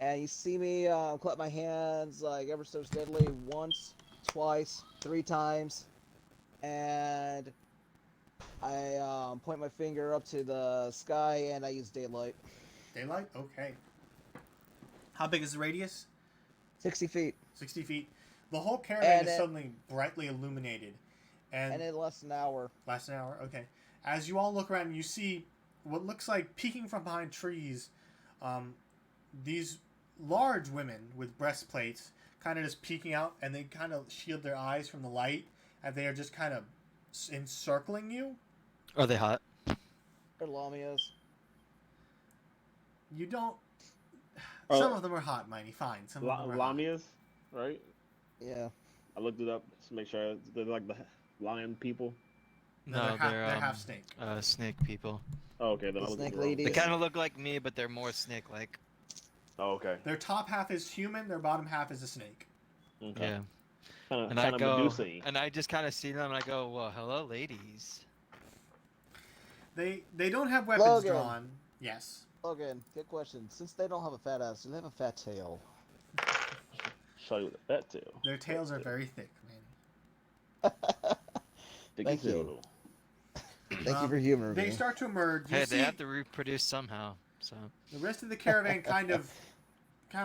and you see me clap my hands like ever so steadily once, twice, 3 times, and I point my finger up to the sky and I use daylight. Daylight? Okay. How big is the radius? 60 feet. 60 feet. The whole caravan And is it- suddenly brightly illuminated. And it lasts an hour. Last an hour? Okay. As you all look around, you see what looks like peeking from behind trees, these large women with breastplates kind of just peeking out, and they kind of shield their eyes from the light, and they are just kind of encircling you. Are they hot? Or Lamias. You don't... Oh. Some of them are hot, Mighty. Fine. Some of them are hot. Lamias, right? Yeah. I looked it up to make sure they're like the lion people. No, they're half snake. Snake people. Oh, okay, then The I looked snake it wrong. lady. They kind of look like me, but they're more snake-like. Oh, okay. Their top half is human, their bottom half is a snake. Okay. Yeah. Kind And of I go, Medusa-y. and I just kind of see them, and I go, "Well, hello, ladies." They don't have weapons Logan. drawn. Yes. Logan, good question. Since they don't have a fat ass, do they have a fat tail? Show you what that tail. Their tails are very thick, man. Thick Thank as you. hell. Thank you for humoring They me. start to emerge. You Hey, see they have to reproduce somehow. So the rest of the caravan kind of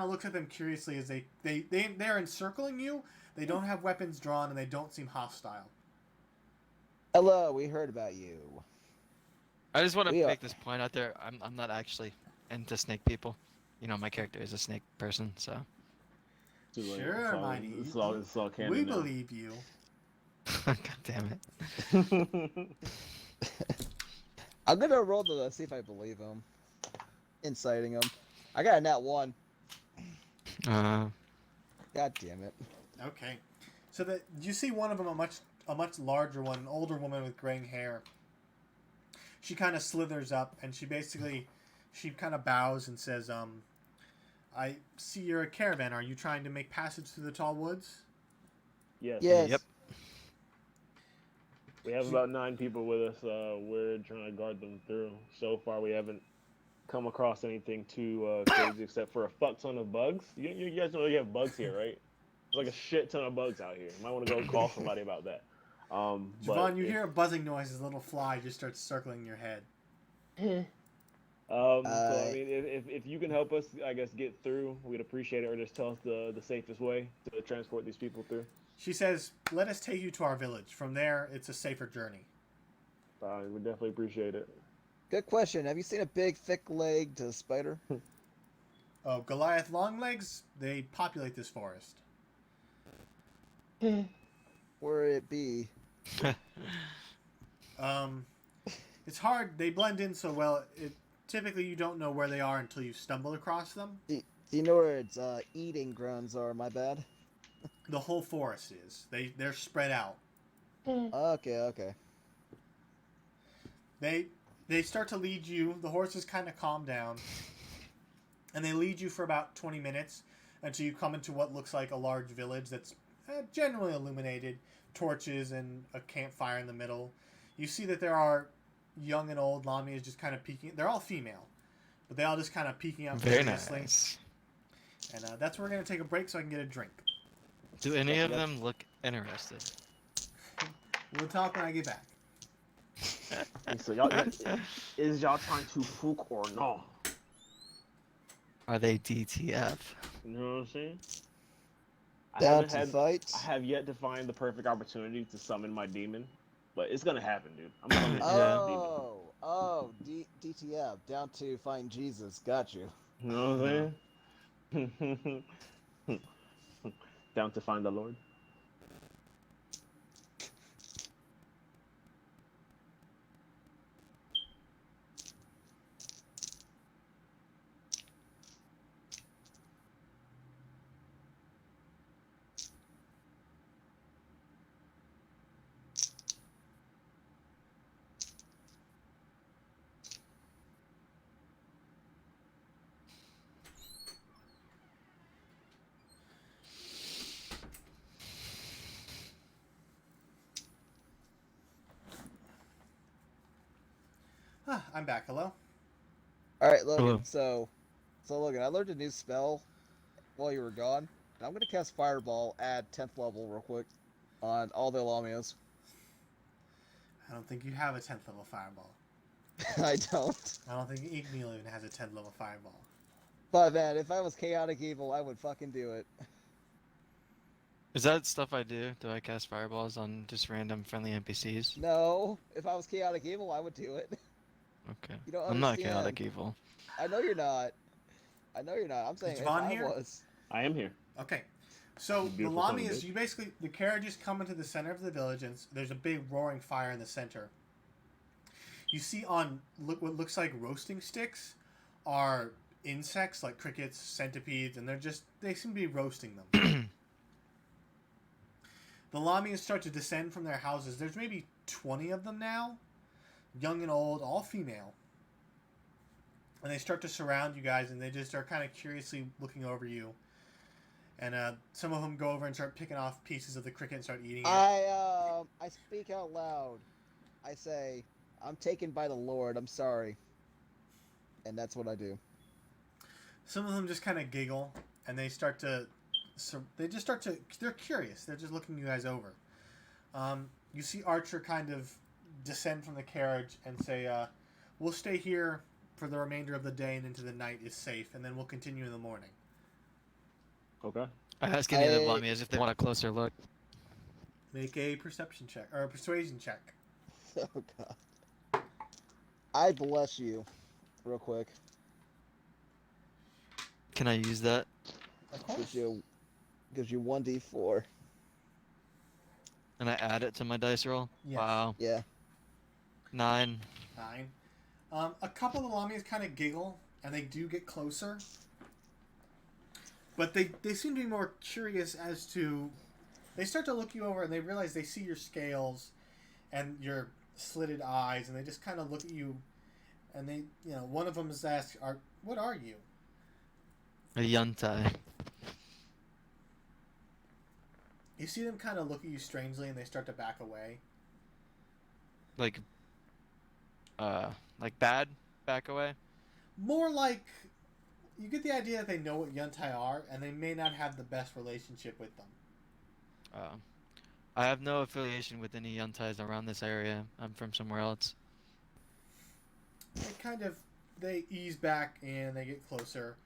looks at them curiously as they're encircling you. They don't have weapons drawn and they don't seem hostile. Hello, we heard about you. I just want to We are- make this point out there. I'm not actually into snake people. You know, my character is a snake person, so. Too late. Sure, Mighty. It's all canon We now. believe you. God damn it. I'm gonna roll to see if I believe him. Inciting him. I got a nat 1. Uh, God damn it. Okay. So that you see one of them, a much larger one, an older woman with graying hair. She kind of slithers up and she kind of bows and says, I see you're a caravan. Are you trying to make passage through the tall woods? Yes. Yes. Yep. We have about 9 people with us. We're trying to guard them through. So far, we haven't come across anything too crazy except for a fuck ton of bugs. You guys know you have bugs here, right? There's like a shit ton of bugs out here. You might want to go call somebody about that. Javon, But you hear a buzzing noise as a little fly just starts circling your head. so I mean, if you can help us, I guess, get through, we'd appreciate it, or just tell us the safest way to transport these people through. She says, let us take you to our village. From there, it's a safer journey. We definitely appreciate it. Good question. Have you seen a big, thick-legged spider? Oh, Goliath Longlegs, they populate this forest. Where it be? It's hard. They blend in so well. Typically, you don't know where they are until you stumble across them. Do you know where its eating grounds are? My bad. The whole forest is. They're spread out. Okay, okay. They start to lead you. The horses kind of calm down, and they lead you for about 20 minutes until you come into what looks like a large village that's generally illuminated, torches and a campfire in the middle. You see that there are young and old Lamias just kind of peeking. They're all female, but they all just kind of peeking out Very curiously. nice. And that's where we're gonna take a break so I can get a drink. Do any of Yep. them look interested? We'll talk when I get back. Hey, so is y'all trying to fook or no? Are they DTF? You know what I'm saying? Down to fight. I have yet to find the perfect opportunity to summon my demon, but it's gonna happen, dude. I'm summoning Yeah. DTF. Down to find Jesus. Got you. demon. You know what I'm saying? Down to find the Lord. I'm back. Hello. All right, Logan. Hello. So Logan, I learned a new spell while you were gone. I'm gonna cast Fireball at 10th level real quick on all the Lamias. I don't think you have a 10th level fireball. I don't. I don't think Igneal even has a 10th level fireball. But man, if I was chaotic evil, I would fucking do it. Is that stuff I do? Do I cast fireballs on just random friendly NPCs? No, if I was chaotic evil, I would do it. Okay. You don't I'm not understand. chaotic evil. I know you're not. I know you're not. I'm saying if Javon I here? was. I am here. Okay. So the Beautiful son of a Lamias, bitch. you basically, the carriages come into the center of the village, and there's a big roaring fire in the center. You see on what looks like roasting sticks are insects like crickets, centipedes, and they seem to be roasting them. The Lamias start to descend from their houses. There's maybe 20 of them now, young and old, all female. And they start to surround you guys, and they just are kind of curiously looking over you. And some of them go over and start picking off pieces of the cricket and start eating it. I speak out loud. I say, I'm taken by the Lord. I'm sorry. And that's what I do. Some of them just kind of giggle, and they start to... They're curious. They're just looking you guys over. You see Archer kind of descend from the carriage and say, we'll stay here for the remainder of the day and into the night is safe, and then we'll continue in the morning. Okay. I ask any of the Lamias if they want a closer look. Make a perception check, or a persuasion check. Oh, God. I bless you. Real quick. Can I use that? Of course. Gives you 1d4. And I add it to my dice roll? Yes. Wow. Yeah. 9. 9. A couple of the Lamias kind of giggle, and they do get closer. But they seem to be more curious as to... They start to look you over, and they realize they see your scales and your slitted eyes, and they just kind of look at you, and they, one of them is asked, what are you? A Yuntai. You see them kind of look at you strangely, and they start to back away. Like bad back away? More like... You get the idea that they know what Yuntai are, and they may not have the best relationship with them. I have no affiliation with any Yuntais around this area. I'm from somewhere else. They ease back, and they get closer.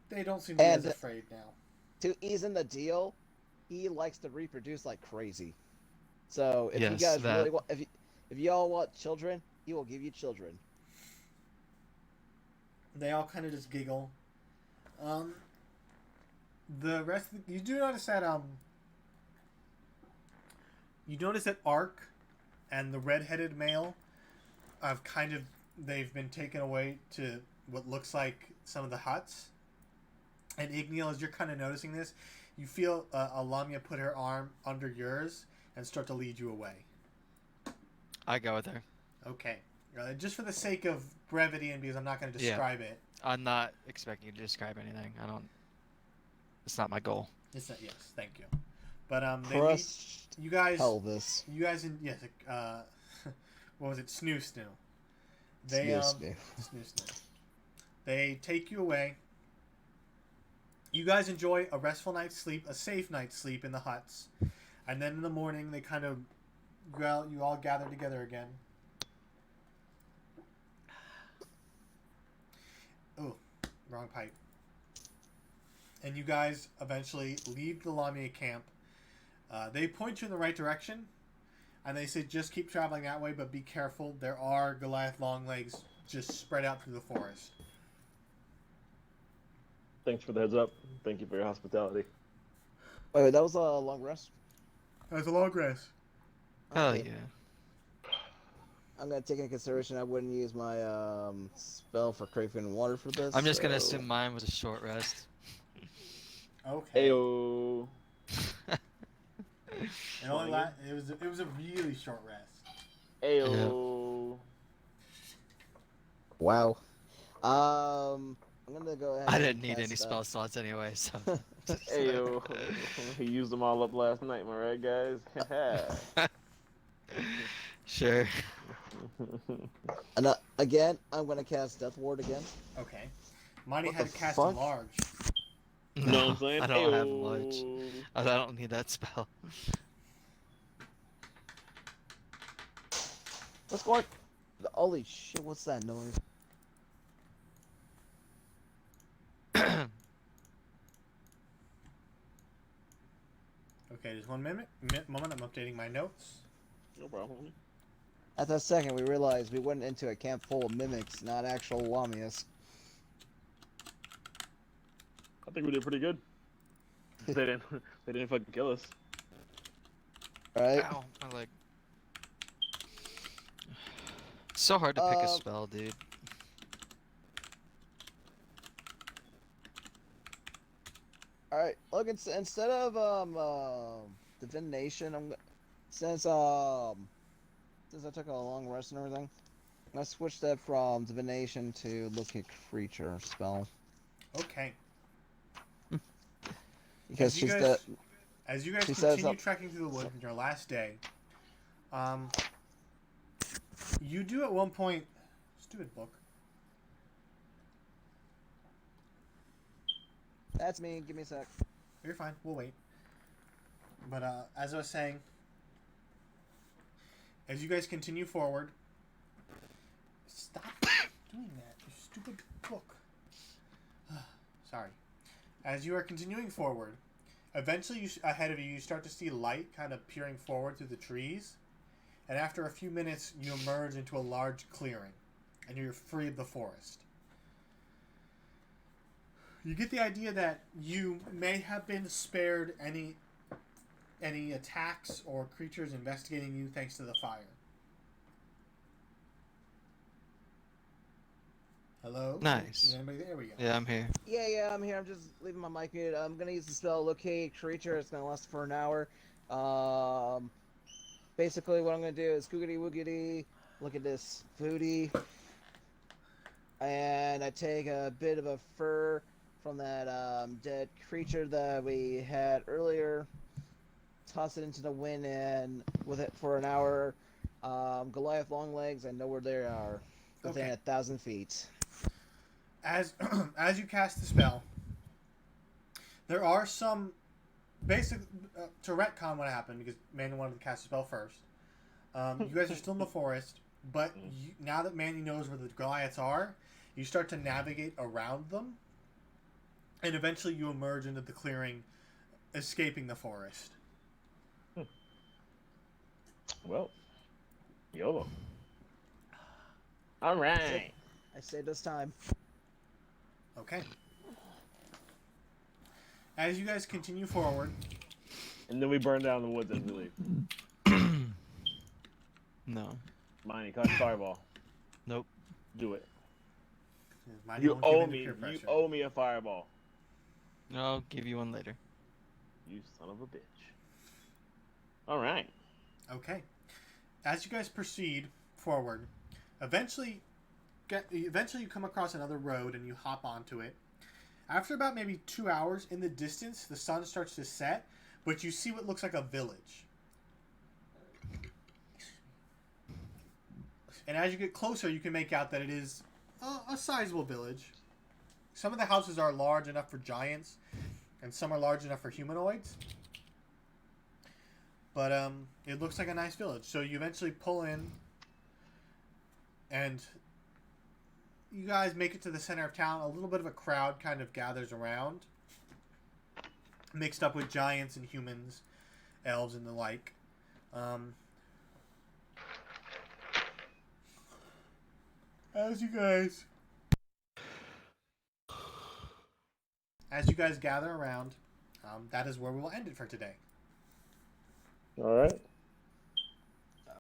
They don't seem to be as afraid now. To ease in the deal, he likes to reproduce like crazy. So if Yes, you guys that- really want, if y'all want children, he will give you children. They all kind of just giggle. The rest of you do notice that you notice that Ark and the red-headed male they've been taken away to what looks like some of the huts. And Igneal, as you're kind of noticing this, you feel Lamia put her arm under yours and start to lead you away. I go with her. Okay. Just for the sake of brevity and because I'm not going to Yeah. describe it. I'm not expecting you to describe anything. I don't. It's not my goal. It's not, yes, thank you. But they lead, Crushed you guys, pelvis. yes, what was it? Snoo. They Snoo. Snoo. They take you away. You guys enjoy a restful night's sleep, a safe night's sleep in the huts, and then in the morning they kind of, you all gather together again. Oh, wrong pipe. And you guys eventually leave the Lamia camp. They point you in the right direction, and they say just keep traveling that way, but be careful. There are Goliath Longlegs just spread out through the forest. Thanks for the heads up. Thank you for your hospitality. Wait, that was a long rest. That's a long rest. Hell Okay. yeah. I'm gonna take into consideration I wouldn't use my spell for craving water for this. I'm just gonna so- assume mine was a short rest. Okay. Ayo. It only it was a really short rest. Ayo. Wow. I'm gonna go ahead. I and didn't need cast, any spell slots anyway, so. Ayo. He used them all up last night, am I right, guys? Sure. And again, I'm gonna cast Death Ward again. Okay. Mighty What had the cast fuck? large. You know what I'm saying? I don't have Ayo. large. I don't need that spell. What's going? Holy shit! What's that noise? Okay, just 1 minute. Moment. I'm updating my notes. No problem. At that second, we realized we went into a camp full of mimics, not actual Lamias. I think we did pretty good. They didn't fucking kill us. Right? Ow, my leg. So hard to pick a Um, spell, dude. All right. Look, instead of divination, since I took a long rest and everything, I'm gonna switch that from divination to look at creature spell Okay. because As you she's guys- the As you guys She says continue up- trekking through the woods in your last day, you do at one point. Stupid book. That's me. Give me a sec. You're fine. We'll wait. But as I was saying, as you guys continue forward, stop doing that. You stupid book. Sorry. As you are continuing forward, eventually ahead of you, you start to see light kind of peering forward through the trees. And after a few minutes, you emerge into a large clearing. And you're free of the forest. You get the idea that you may have been spared any attacks or creatures investigating you thanks to the fire. Hello? Nice. Is anybody there? We go. Yeah, I'm here. Yeah, I'm here. I'm just leaving my mic muted. I'm gonna use the spell locate creature. It's gonna last for an hour. Basically, what I'm gonna do is googity woogity. Look at this foodie, and I take a bit of a fur from that dead creature that we had earlier. Toss it into the wind, and with it for an hour, Goliath Longlegs. I know where they are, within Okay. 1,000 feet. As as you cast the spell, there are some basic to retcon what happened because Manny wanted to cast the spell first. You guys are still in the forest, but now that Manny knows where the Goliaths are, you start to navigate around them, and eventually you emerge into the clearing, escaping the forest. Well, YOLO. All right. I saved us time. Okay. As you guys continue forward, And then we burn down the woods as we leave. No. Miney, cast fireball. Nope. Do it. Mine You won't give owe in to me. peer You pressure. owe me a fireball. I'll give you one later. You son of a bitch. All right. Okay. As you guys proceed forward, eventually you come across another road and you hop onto it. After about maybe 2 hours, in the distance, the sun starts to set, but you see what looks like a village. And as you get closer, you can make out that it is a sizable village. Some of the houses are large enough for giants, and some are large enough for humanoids. But it looks like a nice village. So you eventually pull in, and you guys make it to the center of town. A little bit of a crowd kind of gathers around, mixed up with giants and humans, elves and the like. As you guys gather around, that is where we will end it for today. All right.